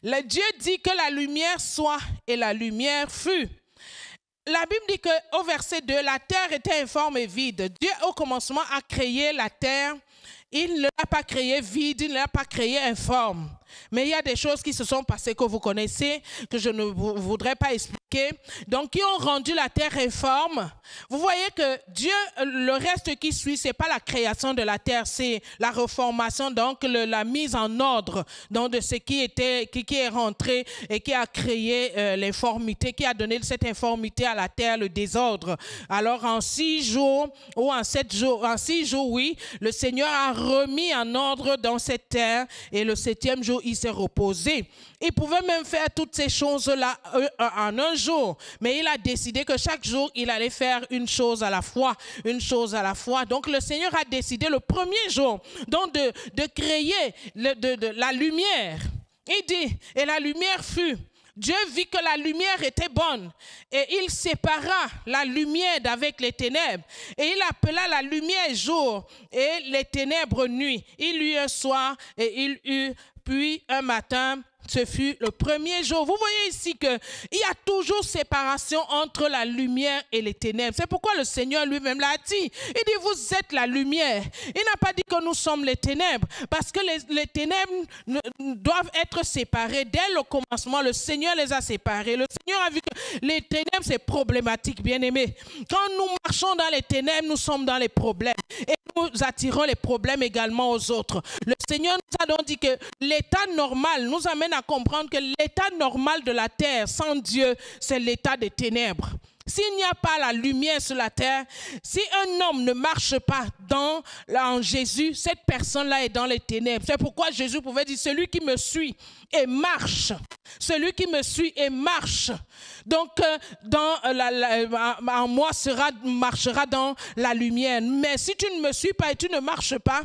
Dieu dit que la lumière soit, et la lumière fut. La Bible dit qu'au verset 2, la terre était informe et vide. Dieu, au commencement, a créé la terre. Il ne l'a pas créée vide, il ne l'a pas créée informe. Mais il y a des choses qui se sont passées que vous connaissez, que je ne voudrais pas expliquer. Donc, qui ont rendu la terre informe. Vous voyez que Dieu, le reste qui suit, ce n'est pas la création de la terre, c'est la reformation, donc la mise en ordre donc, de ce qui est rentré et qui a créé l'informité, qui a donné cette informité à la terre, le désordre. Alors, en 6 jours, ou en 7 jours, en 6 jours, oui, le Seigneur a remis en ordre dans cette terre et le 7e jour, il s'est reposé. Il pouvait même faire toutes ces choses-là en un jour, mais il a décidé que chaque jour, il allait faire une chose à la fois, une chose à la fois. Donc, le Seigneur a décidé le premier jour donc de créer la lumière. Il dit, et la lumière fut. Dieu vit que la lumière était bonne et il sépara la lumière d'avec les ténèbres et il appela la lumière jour et les ténèbres nuit. Il eut un soir et il eut puis un matin. Ce fut le premier jour. Vous voyez ici qu'il y a toujours séparation entre la lumière et les ténèbres. C'est pourquoi le Seigneur lui-même l'a dit. Il dit, vous êtes la lumière. Il n'a pas dit que nous sommes les ténèbres. Parce que les ténèbres doivent être séparées. Dès le commencement, le Seigneur les a séparées. Le Seigneur a vu que les ténèbres, c'est problématique, bien-aimés. Quand nous marchons dans les ténèbres, nous sommes dans les problèmes. Et nous attirons les problèmes également aux autres. Le Seigneur nous a donc dit que l'état normal nous amène à comprendre que l'état normal de la terre sans Dieu, c'est l'état des ténèbres. S'il n'y a pas la lumière sur la terre, si un homme ne marche pas en Jésus, cette personne-là est dans les ténèbres. C'est pourquoi Jésus pouvait dire, celui qui me suit et marche, celui qui me suit et marche, donc en moi marchera dans la lumière. Mais si tu ne me suis pas et tu ne marches pas,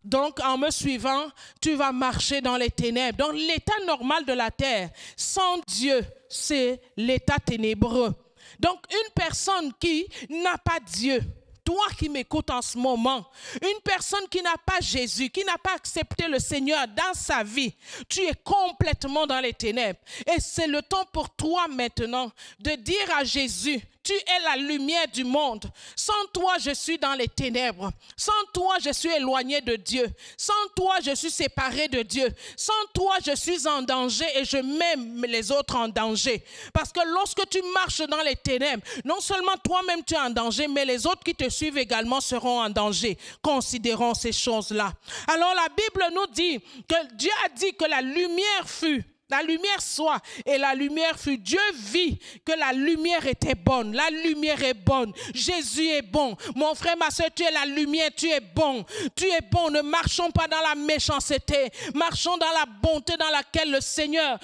donc, en me suivant, tu vas marcher dans les ténèbres. Donc, l'état normal de la terre, sans Dieu, c'est l'état ténébreux. Donc, une personne qui n'a pas Dieu, toi qui m'écoutes en ce moment, une personne qui n'a pas Jésus, qui n'a pas accepté le Seigneur dans sa vie, tu es complètement dans les ténèbres. Et c'est le temps pour toi maintenant de dire à Jésus, tu es la lumière du monde. Sans toi, je suis dans les ténèbres. Sans toi, je suis éloigné de Dieu. Sans toi, je suis séparé de Dieu. Sans toi, je suis en danger et je mets les autres en danger. Parce que lorsque tu marches dans les ténèbres, non seulement toi-même tu es en danger, mais les autres qui te suivent également seront en danger. Considérons ces choses-là. Alors la Bible nous dit que Dieu a dit que la lumière fut. La lumière soit, et la lumière fut. Dieu vit que la lumière était bonne. La lumière est bonne. Jésus est bon. Mon frère, ma soeur, tu es la lumière, tu es bon. Tu es bon. Ne marchons pas dans la méchanceté. Marchons dans la bonté dans laquelle le Seigneur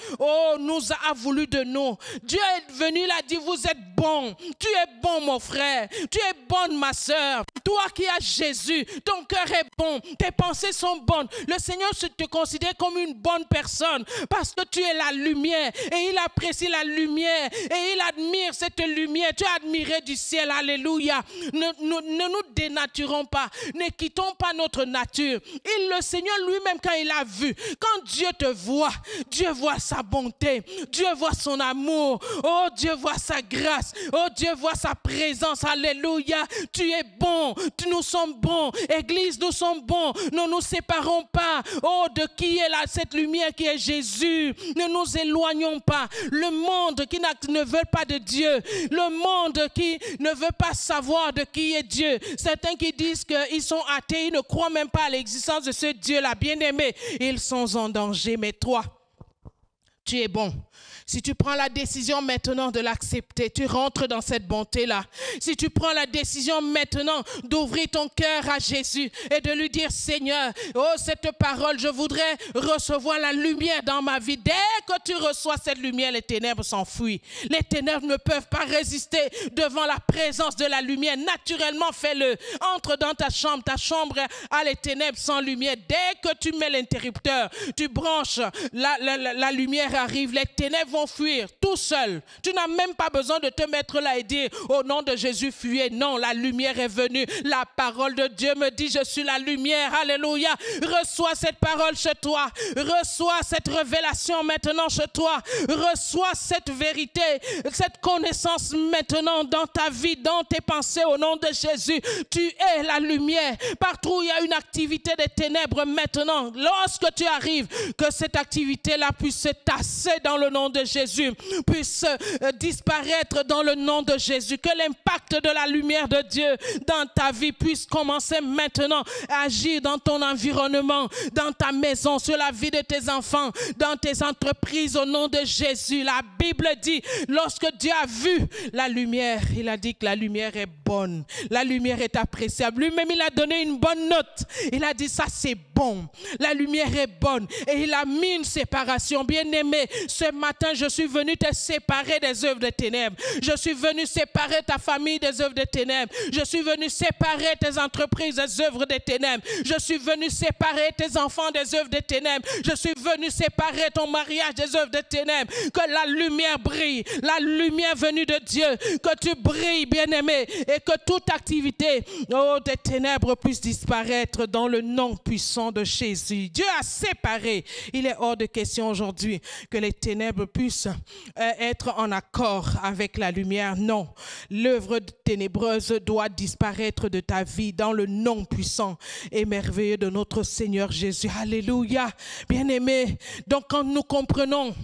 nous a voulu de nous. Dieu est venu, il a dit, vous êtes bon. Tu es bon, mon frère. Tu es bonne, ma soeur. Toi qui as Jésus, ton cœur est bon. Tes pensées sont bonnes. Le Seigneur te considère comme une bonne personne parce que tu es la lumière et il apprécie la lumière et il admire cette lumière. Tu es admiré du ciel, alléluia. Ne nous dénaturons pas, ne quittons pas notre nature. Et le Seigneur lui-même, quand il a vu, quand Dieu te voit, Dieu voit sa bonté, Dieu voit son amour, oh Dieu voit sa grâce, oh Dieu voit sa présence, alléluia. Tu es bon, nous sommes bons, Église, nous sommes bons, ne nous séparons pas, oh de qui est là cette lumière qui est Jésus, ne nous éloignons pas. Le monde qui ne veut pas de Dieu, le monde qui ne veut pas savoir de qui est Dieu, certains qui disent qu'ils sont athées, ils ne croient même pas à l'existence de ce Dieu-là, bien-aimé, ils sont en danger, mais toi, tu es bon. Si tu prends la décision maintenant de l'accepter, tu rentres dans cette bonté-là. Si tu prends la décision maintenant d'ouvrir ton cœur à Jésus et de lui dire, Seigneur, oh cette parole, je voudrais recevoir la lumière dans ma vie. Dès que tu reçois cette lumière, les ténèbres s'enfuient. Les ténèbres ne peuvent pas résister devant la présence de la lumière. Naturellement, fais-le. Entre dans ta chambre a les ténèbres sans lumière. Dès que tu mets l'interrupteur, tu branches, la lumière arrive, les ténèbres vont fuir tout seul. Tu n'as même pas besoin de te mettre là et dire au nom de Jésus fuyez. Non, la lumière est venue. La parole de Dieu me dit je suis la lumière. Alléluia. Reçois cette parole chez toi. Reçois cette révélation maintenant chez toi. Reçois cette vérité, cette connaissance maintenant dans ta vie, dans tes pensées au nom de Jésus. Tu es la lumière. Partout où il y a une activité des ténèbres maintenant, lorsque tu arrives, que cette activité-là puisse se tasser dans le nom de Jésus, puisse disparaître dans le nom de Jésus, que l'impact de la lumière de Dieu dans ta vie puisse commencer maintenant à agir dans ton environnement, dans ta maison, sur la vie de tes enfants, dans tes entreprises au nom de Jésus. La Bible dit, lorsque Dieu a vu la lumière, il a dit que la lumière est bonne, la lumière est appréciable. Lui-même, il a donné une bonne note. Il a dit ça c'est bon, la lumière est bonne et il a mis une séparation. Bien-aimé, ce matin, je suis venu te séparer des œuvres des ténèbres. Je suis venu séparer ta famille des œuvres des ténèbres. Je suis venu séparer tes entreprises des œuvres des ténèbres. Je suis venu séparer tes enfants des œuvres des ténèbres. Je suis venu séparer ton mariage des œuvres des ténèbres. Que la lumière brille, la lumière venue de Dieu, que tu brilles, bien-aimé, et que toute activité des ténèbres puisse disparaître dans le nom puissant de Jésus. Dieu a séparé. Il est hors de question aujourd'hui que les ténèbres puissent être en accord avec la lumière. Non, l'œuvre ténébreuse doit disparaître de ta vie dans le nom puissant et merveilleux de notre Seigneur Jésus. Alléluia. Bien-aimés, donc quand nous comprenons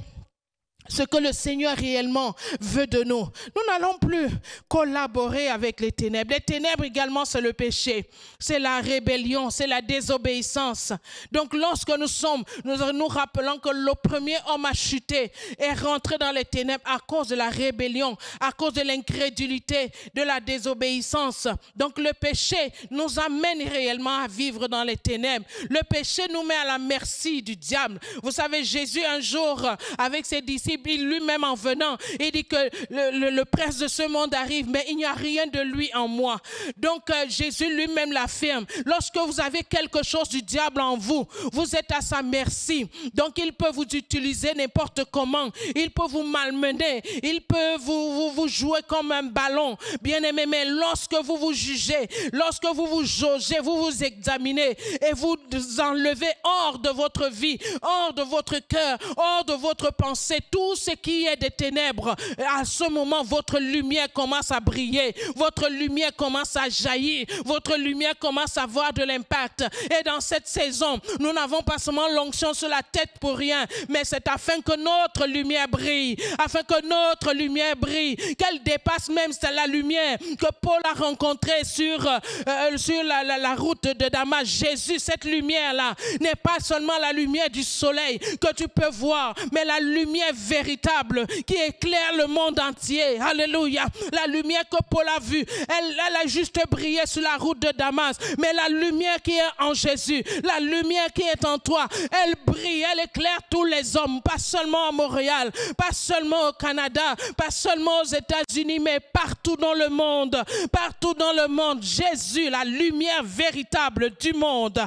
ce que le Seigneur réellement veut de nous, nous n'allons plus collaborer avec les ténèbres. Les ténèbres également, c'est le péché, c'est la rébellion, c'est la désobéissance. Donc lorsque nous rappelons que le premier homme a chuté, est rentré dans les ténèbres à cause de la rébellion, à cause de l'incrédulité, de la désobéissance. Donc le péché nous amène réellement à vivre dans les ténèbres. Le péché nous met à la merci du diable. Vous savez, Jésus un jour, avec ses disciples, lui-même en venant, il dit que le prince de ce monde arrive, mais il n'y a rien de lui en moi. Donc Jésus lui-même l'affirme. Lorsque vous avez quelque chose du diable en vous, vous êtes à sa merci. Donc il peut vous utiliser n'importe comment. Il peut vous malmener. Il peut vous jouer comme un ballon. Bien aimé, mais lorsque vous vous jugez, lorsque vous vous jaugez, vous vous examinez et vous enlevez hors de votre vie, hors de votre cœur, hors de votre pensée, tout ce qui est des ténèbres, à ce moment, votre lumière commence à briller, votre lumière commence à jaillir, votre lumière commence à avoir de l'impact. Et dans cette saison, nous n'avons pas seulement l'onction sur la tête pour rien, mais c'est afin que notre lumière brille, afin que notre lumière brille, qu'elle dépasse même la lumière que Paul a rencontrée sur la route de Damas. Jésus, cette lumière-là n'est pas seulement la lumière du soleil que tu peux voir, mais la lumière véritable qui éclaire le monde entier. Alléluia. La lumière que Paul a vue, elle a juste brillé sur la route de Damas. Mais la lumière qui est en Jésus, la lumière qui est en toi, elle brille, elle éclaire tous les hommes, pas seulement à Montréal, pas seulement au Canada, pas seulement aux États-Unis, mais partout dans le monde. Partout dans le monde, Jésus, la lumière véritable du monde.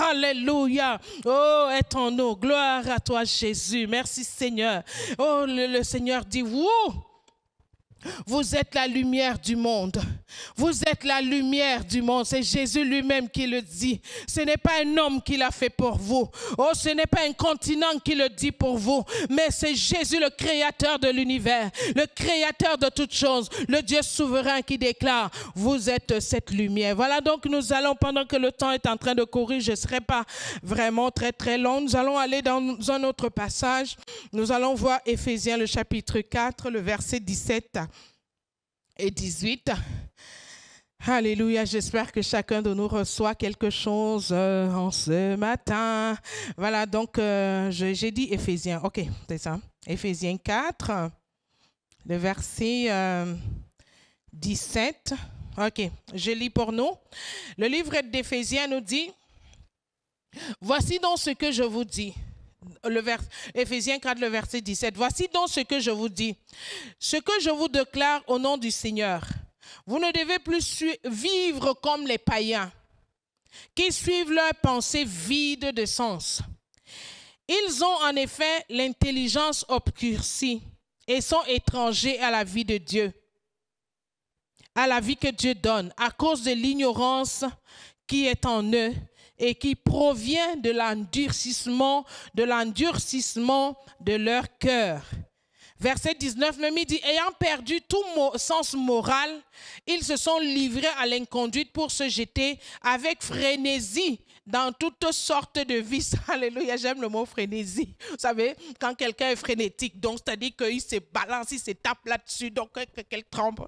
Alléluia. Oh, est en nous. Gloire à toi, Jésus. Merci, Seigneur. Oh, le Seigneur dit, wow! Vous êtes la lumière du monde. Vous êtes la lumière du monde. C'est Jésus lui-même qui le dit. Ce n'est pas un homme qui l'a fait pour vous. Oh, ce n'est pas un continent qui le dit pour vous. Mais c'est Jésus, le créateur de l'univers, le créateur de toutes choses, le Dieu souverain qui déclare, vous êtes cette lumière. Voilà, donc nous allons, pendant que le temps est en train de courir, je ne serai pas vraiment très long, nous allons aller dans un autre passage. Nous allons voir Éphésiens, le chapitre 4, le verset 17 et 18. Alléluia, j'espère que chacun de nous reçoit quelque chose en ce matin. Voilà, donc j'ai dit Éphésiens, ok, c'est ça. Éphésiens 4, le verset 17. Ok, je lis pour nous. Le livre d'Éphésiens nous dit, voici donc ce que je vous dis. Éphésiens 4, le verset 17. Voici donc ce que je vous dis. Ce que je vous déclare au nom du Seigneur. Vous ne devez plus vivre comme les païens qui suivent leurs pensées vides de sens. Ils ont en effet l'intelligence obscurcie et sont étrangers à la vie de Dieu, à la vie que Dieu donne, à cause de l'ignorance qui est en eux et qui provient de l'endurcissement de leur cœur. Verset 19, même il dit, ayant perdu tout sens moral, ils se sont livrés à l'inconduite pour se jeter avec frénésie dans toutes sortes de vices. Alléluia, j'aime le mot frénésie. Vous savez, quand quelqu'un est frénétique, donc c'est-à-dire qu'il se balance, il se tape là-dessus, donc qu'elle tremble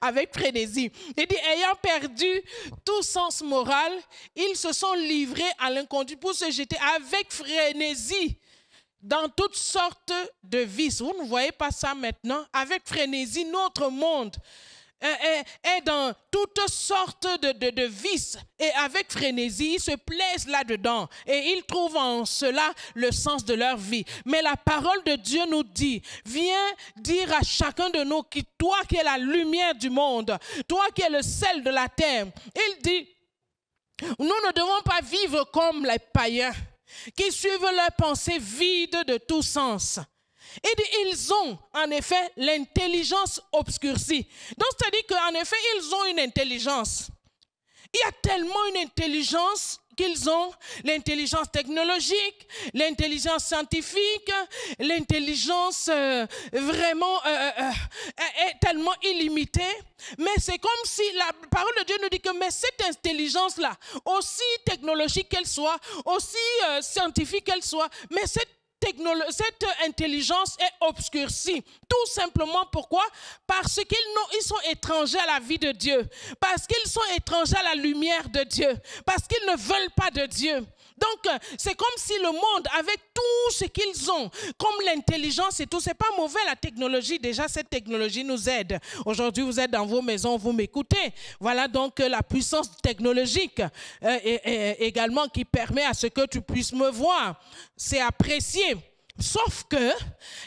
avec frénésie. Il dit, ayant perdu tout sens moral, ils se sont livrés à l'inconduite pour se jeter avec frénésie dans toutes sortes de vices. Vous ne voyez pas ça maintenant? Avec frénésie, notre monde est dans toutes sortes de vices. Et avec frénésie, ils se plaisent là-dedans. Et ils trouvent en cela le sens de leur vie. Mais la parole de Dieu nous dit, viens dire à chacun de nous, toi qui es la lumière du monde, toi qui es le sel de la terre, il dit, nous ne devons pas vivre comme les païens qui suivent leurs pensées vides de tout sens. Et ils ont en effet l'intelligence obscurcie. Donc c'est-à-dire qu'en effet, ils ont une intelligence. Il y a tellement une intelligence qu'ils ont, l'intelligence technologique, l'intelligence scientifique, l'intelligence vraiment est tellement illimitée. Mais c'est comme si la parole de Dieu nous dit que mais cette intelligence-là, aussi technologique qu'elle soit, aussi scientifique qu'elle soit, mais cette intelligence est obscurcie. Tout simplement pourquoi? Parce qu'ils sont étrangers à la vie de Dieu. Parce qu'ils sont étrangers à la lumière de Dieu. Parce qu'ils ne veulent pas de Dieu. Donc, c'est comme si le monde, avec tout ce qu'ils ont, comme l'intelligence et tout, c'est pas mauvais la technologie. Déjà, cette technologie nous aide. Aujourd'hui, vous êtes dans vos maisons, vous m'écoutez. Voilà donc la puissance technologique également qui permet à ce que tu puisses me voir. C'est apprécié. Sauf que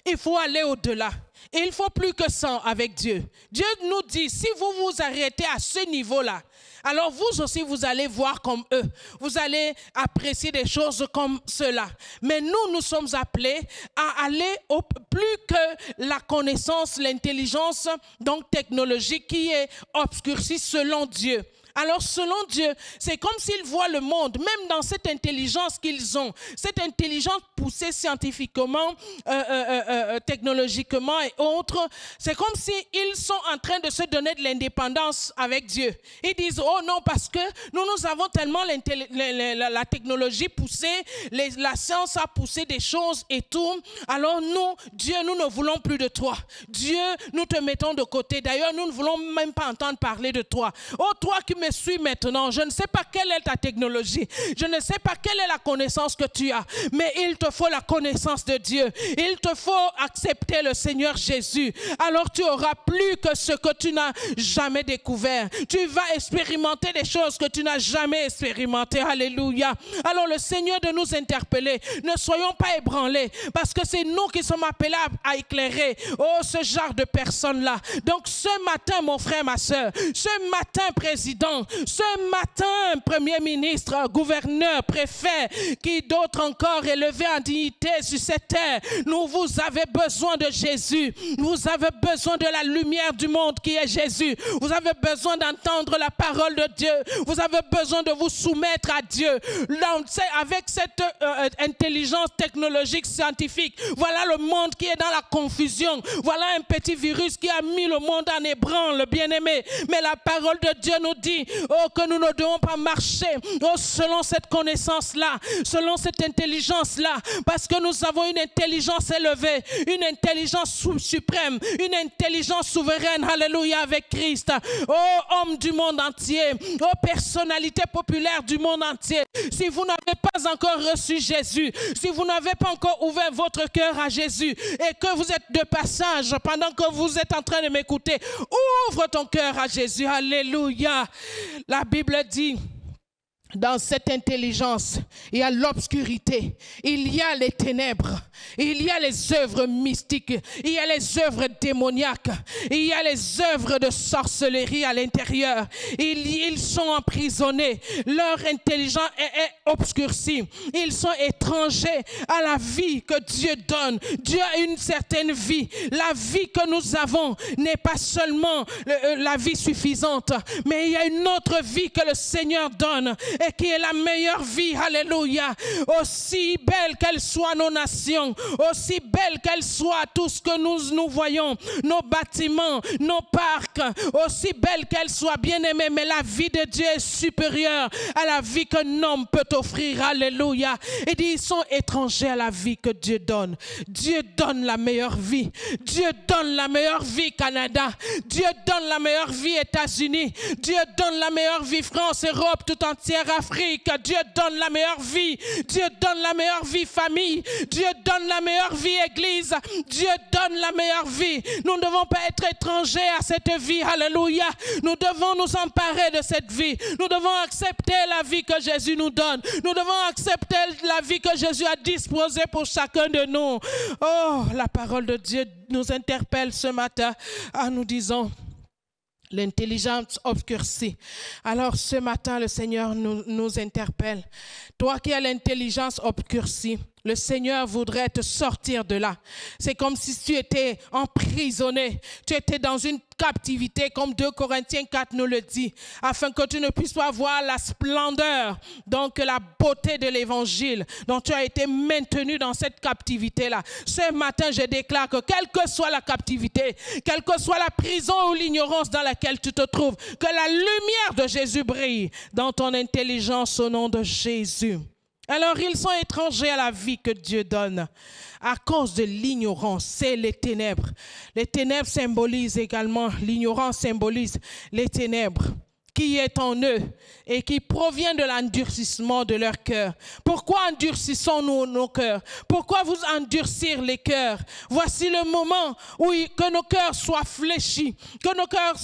il faut aller au-delà. Et il faut plus que ça avec Dieu. Dieu nous dit, si vous vous arrêtez à ce niveau-là, alors vous aussi, vous allez voir comme eux. Vous allez apprécier des choses comme cela. Mais nous sommes appelés à aller au plus que la connaissance, l'intelligence donc technologique qui est obscurcie selon Dieu. Alors, selon Dieu, c'est comme s'ils voient le monde, même dans cette intelligence qu'ils ont, cette intelligence poussée scientifiquement, technologiquement et autres, c'est comme s'ils sont en train de se donner de l'indépendance avec Dieu. Ils disent, oh non, parce que nous avons tellement la technologie poussée, la science a poussé des choses et tout, alors nous, Dieu, nous ne voulons plus de toi. Dieu, nous te mettons de côté. D'ailleurs, nous ne voulons même pas entendre parler de toi. Oh, toi qui me me suis maintenant. Je ne sais pas quelle est ta technologie. Je ne sais pas quelle est la connaissance que tu as. Mais il te faut la connaissance de Dieu. Il te faut accepter le Seigneur Jésus. Alors tu auras plus que ce que tu n'as jamais découvert. Tu vas expérimenter des choses que tu n'as jamais expérimentées. Alléluia. Alors le Seigneur de nous interpeller. Ne soyons pas ébranlés parce que c'est nous qui sommes appelés à éclairer ce genre de personnes-là. Donc ce matin, mon frère, ma soeur, ce matin, président, ce matin, premier ministre, gouverneur, préfet, qui d'autres encore élevés en dignité sur cette terre, vous avez besoin de Jésus. Vous avez besoin de la lumière du monde qui est Jésus. Vous avez besoin d'entendre la parole de Dieu. Vous avez besoin de vous soumettre à Dieu. Avec cette intelligence technologique scientifique, voilà le monde qui est dans la confusion. Voilà un petit virus qui a mis le monde en ébranle, bien-aimé. Mais la parole de Dieu nous dit que nous ne devons pas marcher selon cette connaissance-là, selon cette intelligence-là, parce que nous avons une intelligence élevée, une intelligence suprême, une intelligence souveraine, alléluia, avec Christ. Homme du monde entier, personnalité populaire du monde entier, si vous n'avez pas encore reçu Jésus, si vous n'avez pas encore ouvert votre cœur à Jésus et que vous êtes de passage pendant que vous êtes en train de m'écouter, ouvre ton cœur à Jésus, alléluia. La Bible dit, dans cette intelligence, il y a l'obscurité, il y a les ténèbres, il y a les œuvres mystiques, il y a les œuvres démoniaques, il y a les œuvres de sorcellerie à l'intérieur. Ils sont emprisonnés, leur intelligence est obscurcie, ils sont étrangers à la vie que Dieu donne. Dieu a une certaine vie. La vie que nous avons n'est pas seulement la vie suffisante, mais il y a une autre vie que le Seigneur donne et qui est la meilleure vie, alléluia. Aussi belle qu'elle soit nos nations, aussi belle qu'elle soit tout ce que nous voyons, nos bâtiments, nos parcs, aussi belle qu'elle soit, bien-aimée, mais la vie de Dieu est supérieure à la vie qu'un homme peut offrir, alléluia. Et dit, ils sont étrangers à la vie que Dieu donne. Dieu donne la meilleure vie. Dieu donne la meilleure vie, Canada. Dieu donne la meilleure vie, États-Unis. Dieu donne la meilleure vie, France, Europe, tout entière, Afrique. Dieu donne la meilleure vie. Dieu donne la meilleure vie, famille. Dieu donne la meilleure vie, église. Dieu donne la meilleure vie. Nous ne devons pas être étrangers à cette vie, alléluia. Nous devons nous emparer de cette vie. Nous devons accepter la vie que Jésus nous donne. Nous devons accepter la vie que Jésus a disposée pour chacun de nous. Oh, la parole de Dieu nous interpelle ce matin en nous disant, l'intelligence obscurcie. Alors ce matin, le Seigneur nous interpelle. Toi qui as l'intelligence obscurcie, le Seigneur voudrait te sortir de là. C'est comme si tu étais emprisonné. Tu étais dans une captivité, comme 2 Corinthiens 4 nous le dit, afin que tu ne puisses pas voir la splendeur, donc la beauté de l'évangile. Donc tu as été maintenu dans cette captivité-là. Ce matin, je déclare que quelle que soit la captivité, quelle que soit la prison ou l'ignorance dans laquelle tu te trouves, que la lumière de Jésus brille dans ton intelligence au nom de Jésus. Alors, ils sont étrangers à la vie que Dieu donne à cause de l'ignorance. C'est les ténèbres. Les ténèbres symbolisent également, l'ignorance symbolise les ténèbres qui est en eux et qui provient de l'endurcissement de leur cœur. Pourquoi endurcissons-nous nos cœurs? Pourquoi vous endurcir les cœurs? Voici le moment où que nos cœurs soient fléchis, que nos cœurs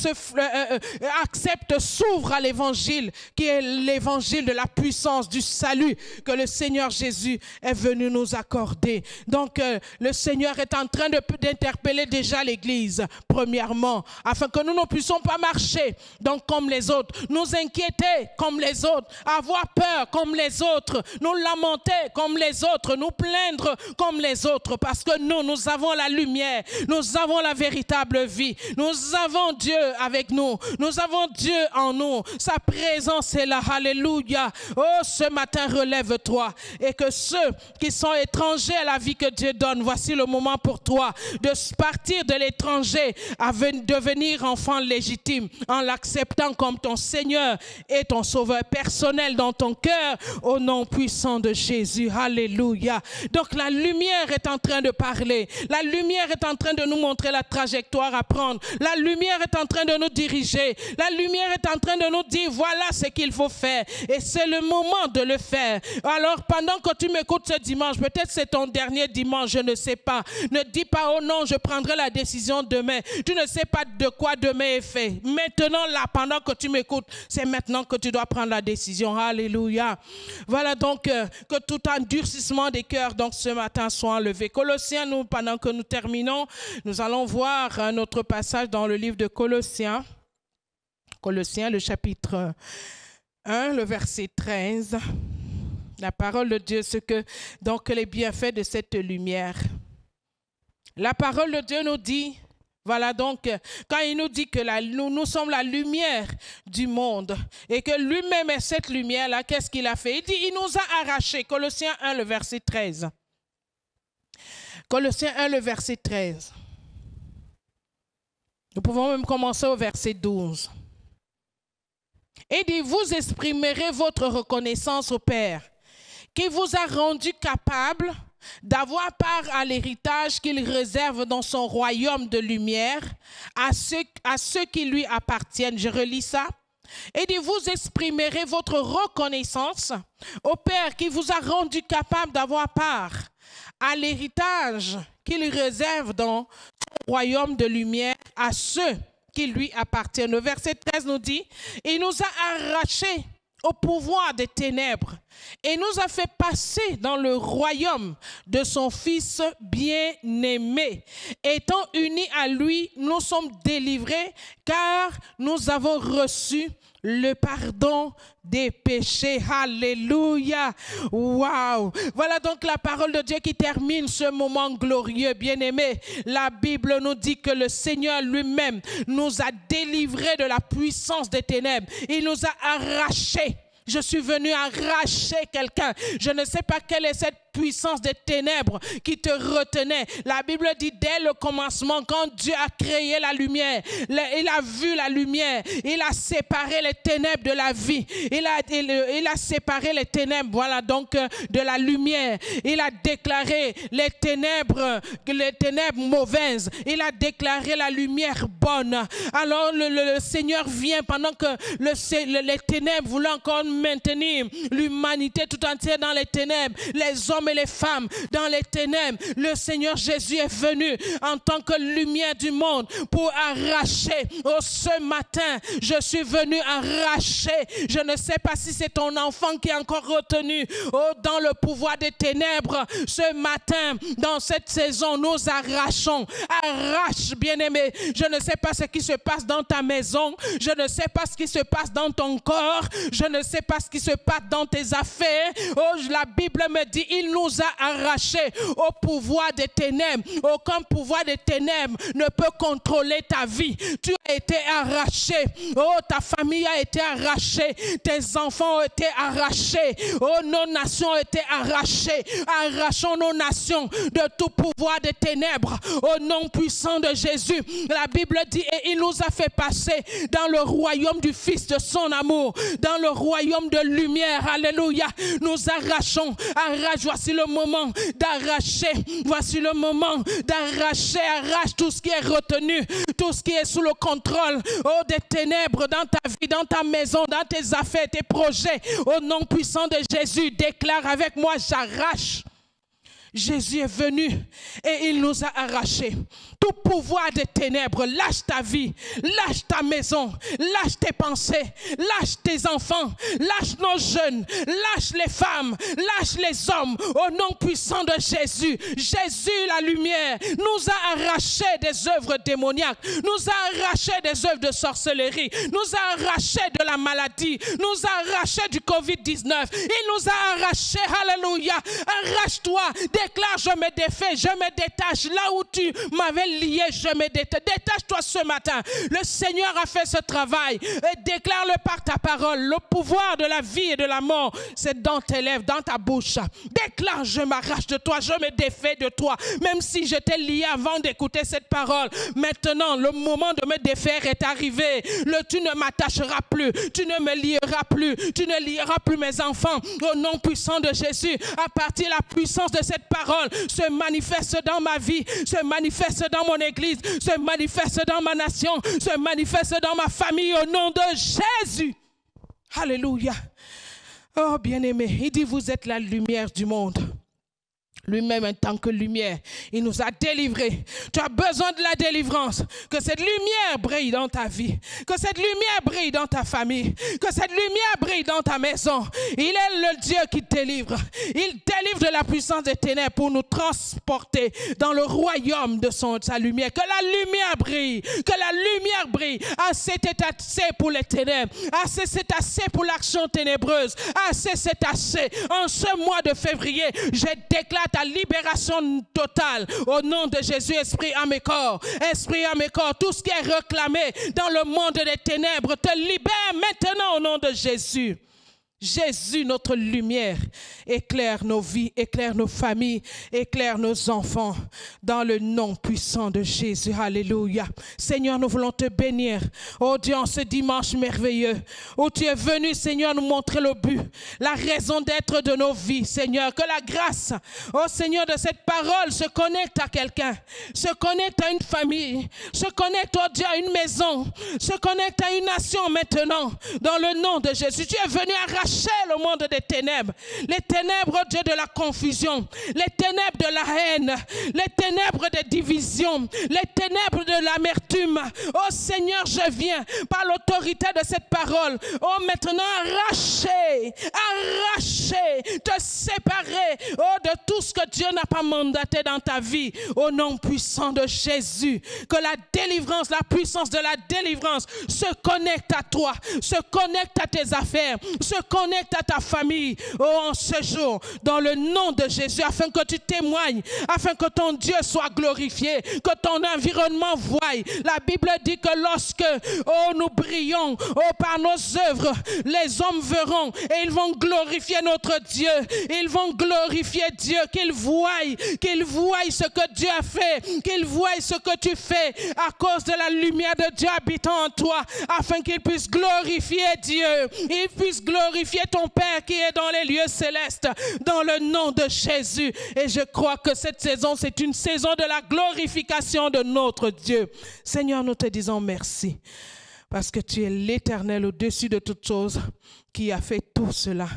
acceptent, s'ouvrent à l'évangile, qui est l'évangile de la puissance du salut que le Seigneur Jésus est venu nous accorder. Donc, le Seigneur est en train d'interpeller déjà l'Église, premièrement, afin que nous ne puissions pas marcher donc comme les autres, nous inquiéter comme les autres, avoir peur comme les autres, nous lamenter comme les autres, nous plaindre comme les autres, parce que nous avons la lumière, nous avons la véritable vie, nous avons Dieu avec nous, nous avons Dieu en nous, sa présence est là, alléluia. Oh, ce matin, relève-toi, et que ceux qui sont étrangers à la vie que Dieu donne, voici le moment pour toi de partir de l'étranger à devenir enfant légitime en l'acceptant comme ton ton Seigneur et ton Sauveur personnel dans ton cœur, au nom puissant de Jésus. Alléluia. Donc la lumière est en train de parler. La lumière est en train de nous montrer la trajectoire à prendre. La lumière est en train de nous diriger. La lumière est en train de nous dire, voilà ce qu'il faut faire. Et c'est le moment de le faire. Alors, pendant que tu m'écoutes ce dimanche, peut-être c'est ton dernier dimanche, je ne sais pas. Ne dis pas, oh non, je prendrai la décision demain. Tu ne sais pas de quoi demain est fait. Maintenant, là, pendant que tu m'écoutes, c'est maintenant que tu dois prendre la décision. Alléluia. Voilà donc que tout endurcissement des cœurs, donc ce matin, soit enlevé. Colossiens, nous, pendant que nous terminons, nous allons voir un autre passage dans le livre de Colossiens. Colossiens, le chapitre 1, le verset 13. La parole de Dieu, ce que donc les bienfaits de cette lumière. La parole de Dieu nous dit, voilà donc, quand il nous dit que nous sommes la lumière du monde et que lui-même est cette lumière-là, qu'est-ce qu'il a fait? Il dit, il nous a arrachés. Colossiens 1, le verset 13. Colossiens 1, le verset 13. Nous pouvons même commencer au verset 12. Il dit, vous exprimerez votre reconnaissance au Père, qui vous a rendu capable d'avoir part à l'héritage qu'il réserve dans son royaume de lumière à ceux qui lui appartiennent. Je relis ça. Et dit, vous exprimerez votre reconnaissance au Père qui vous a rendu capable d'avoir part à l'héritage qu'il réserve dans son royaume de lumière à ceux qui lui appartiennent. Le verset 13 nous dit, il nous a arrachés au pouvoir des ténèbres et nous a fait passer dans le royaume de son Fils bien-aimé. Étant unis à lui, nous sommes délivrés car nous avons reçu le pardon des péchés. Alléluia. Waouh. Voilà donc la parole de Dieu qui termine ce moment glorieux, bien-aimé. La Bible nous dit que le Seigneur lui-même nous a délivrés de la puissance des ténèbres. Il nous a arrachés. Je suis venu arracher quelqu'un. Je ne sais pas quelle est cette puissance des ténèbres qui te retenait. La Bible dit dès le commencement, quand Dieu a créé la lumière, il a vu la lumière, il a séparé les ténèbres de la vie, il a séparé les ténèbres, voilà donc de la lumière. Il a déclaré les ténèbres mauvaises, il a déclaré la lumière bonne. Alors le Seigneur vient pendant que les ténèbres voulaient encore maintenir l'humanité tout entière dans les ténèbres, les hommes et les femmes dans les ténèbres. Le Seigneur Jésus est venu en tant que lumière du monde pour arracher. Oh, ce matin, je suis venu arracher. Je ne sais pas si c'est ton enfant qui est encore retenu dans le pouvoir des ténèbres. Ce matin, dans cette saison, nous arrachons. Arrache, bien-aimé. Je ne sais pas ce qui se passe dans ta maison. Je ne sais pas ce qui se passe dans ton corps. Je ne sais pas ce qui se passe dans tes affaires. Oh, la Bible me dit, il nous a arrachés au pouvoir des ténèbres. Aucun pouvoir des ténèbres ne peut contrôler ta vie. Tu as été arraché. Oh, ta famille a été arrachée. Tes enfants ont été arrachés. Oh, nos nations ont été arrachées. Arrachons nos nations de tout pouvoir des ténèbres. Au nom puissant de Jésus. La Bible dit, et il nous a fait passer dans le royaume du Fils de son amour. Dans le royaume de lumière. Alléluia. Nous arrachons. Voici le moment d'arracher. Voici le moment d'arracher. Arrache tout ce qui est retenu. Tout ce qui est sous le contrôle. Oh, des ténèbres dans ta vie, dans ta maison, dans tes affaires, tes projets. Au nom puissant de Jésus, déclare avec moi, j'arrache. Jésus est venu et il nous a arrachés. Tout pouvoir des ténèbres, lâche ta vie, lâche ta maison, lâche tes pensées, lâche tes enfants, lâche nos jeunes, lâche les femmes, lâche les hommes. Au nom puissant de Jésus, Jésus la lumière nous a arraché des œuvres démoniaques, nous a arraché des œuvres de sorcellerie, nous a arraché de la maladie, nous a arraché du Covid-19. Il nous a arraché, alléluia. Arrache-toi, déclare, je me défais, je me détache. Là où tu m'avais lié, je me détache. Détache-toi ce matin. Le Seigneur a fait ce travail. Et déclare-le par ta ta parole. Le pouvoir de la vie et de la mort, c'est dans tes lèvres, dans ta bouche. Déclare, je m'arrache de toi, je me défais de toi. Même si j'étais lié avant d'écouter cette parole, maintenant, le moment de me défaire est arrivé. Tu ne m'attacheras plus, tu ne me lieras plus, tu ne lieras plus mes enfants. Au nom puissant de Jésus, à partir de la puissance de cette parole, se manifeste dans ma vie, se manifeste dans mon église, se manifeste dans ma nation, se manifeste dans ma famille, au nom de Jésus. Alléluia. Oh bien-aimé, il dit vous êtes la lumière du monde. Lui-même en tant que lumière, il nous a délivrés. Tu as besoin de la délivrance. Que cette lumière brille dans ta vie. Que cette lumière brille dans ta famille. Que cette lumière brille dans ta maison. Il est le Dieu qui délivre. Il délivre de la puissance des ténèbres pour nous transporter dans le royaume de sa lumière. Que la lumière brille. Que la lumière brille. Assez c'est assez pour les ténèbres. Assez c'est assez pour l'action ténébreuse. Assez c'est assez. En ce mois de février, je déclare ta libération totale au nom de Jésus. Esprit, âme et corps, tout ce qui est réclamé dans le monde des ténèbres te libère maintenant au nom de Jésus. Jésus, notre lumière, éclaire nos vies, éclaire nos familles, éclaire nos enfants dans le nom puissant de Jésus. Alléluia. Seigneur, nous voulons te bénir. Oh Dieu, en ce dimanche merveilleux où tu es venu, Seigneur, nous montrer le but, la raison d'être de nos vies, Seigneur. Que la grâce, oh Seigneur, de cette parole se connecte à quelqu'un, se connecte à une famille, se connecte, oh Dieu, à une maison, se connecte à une nation maintenant, dans le nom de Jésus. Tu es venu arracher le monde des ténèbres, les ténèbres, oh Dieu, de la confusion, les ténèbres de la haine, les ténèbres des divisions, les ténèbres de l'amertume. Oh Seigneur, je viens par l'autorité de cette parole, oh maintenant arracher, te séparer, oh de tout ce que Dieu n'a pas mandaté dans ta vie, au nom puissant de Jésus. Que la délivrance, la puissance de la délivrance se connecte à toi, se connecte à tes affaires, se connecte à ta famille, oh, en ce jour, dans le nom de Jésus, afin que tu témoignes, afin que ton Dieu soit glorifié, que ton environnement voie. La Bible dit que lorsque, oh, nous brillons, oh, par nos œuvres, les hommes verront et ils vont glorifier notre Dieu. Ils vont glorifier Dieu, qu'ils voient ce que Dieu a fait, qu'ils voient ce que tu fais à cause de la lumière de Dieu habitant en toi, afin qu'ils puissent glorifier Dieu, ils puissent glorifier ton Père qui est dans les lieux célestes, dans le nom de Jésus. Et je crois que cette saison, c'est une saison de la glorification de notre Dieu. Seigneur, nous te disons merci, parce que tu es l'Éternel au-dessus de toutes choses, qui a fait tout cela.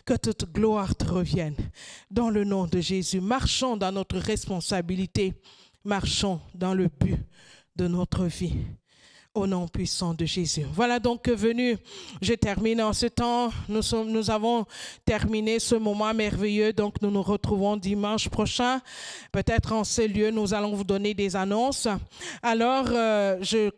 Que toute gloire te revienne. Dans le nom de Jésus, marchons dans notre responsabilité, marchons dans le but de notre vie. Au nom puissant de Jésus. Voilà donc venu, je termine en ce temps. Nous avons terminé ce moment merveilleux. Donc nous nous retrouvons dimanche prochain. Peut-être en ce lieu, nous allons vous donner des annonces. Alors, je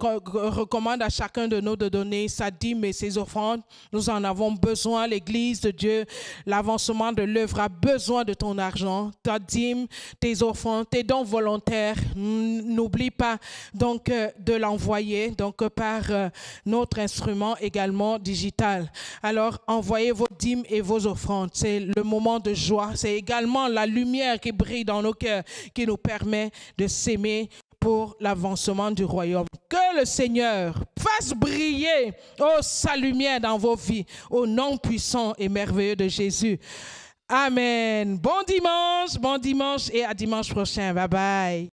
recommande à chacun de nous de donner sa dîme et ses offrandes. Nous en avons besoin. L'Église de Dieu, l'avancement de l'œuvre a besoin de ton argent, ta dîme, tes offrandes, tes dons volontaires. N'oublie pas donc de l'envoyer. Donc par notre instrument également digital. Alors, envoyez vos dîmes et vos offrandes. C'est le moment de joie. C'est également la lumière qui brille dans nos cœurs qui nous permet de s'aimer pour l'avancement du royaume. Que le Seigneur fasse briller sa lumière dans vos vies au nom puissant et merveilleux de Jésus. Amen. Bon dimanche et à dimanche prochain. Bye bye.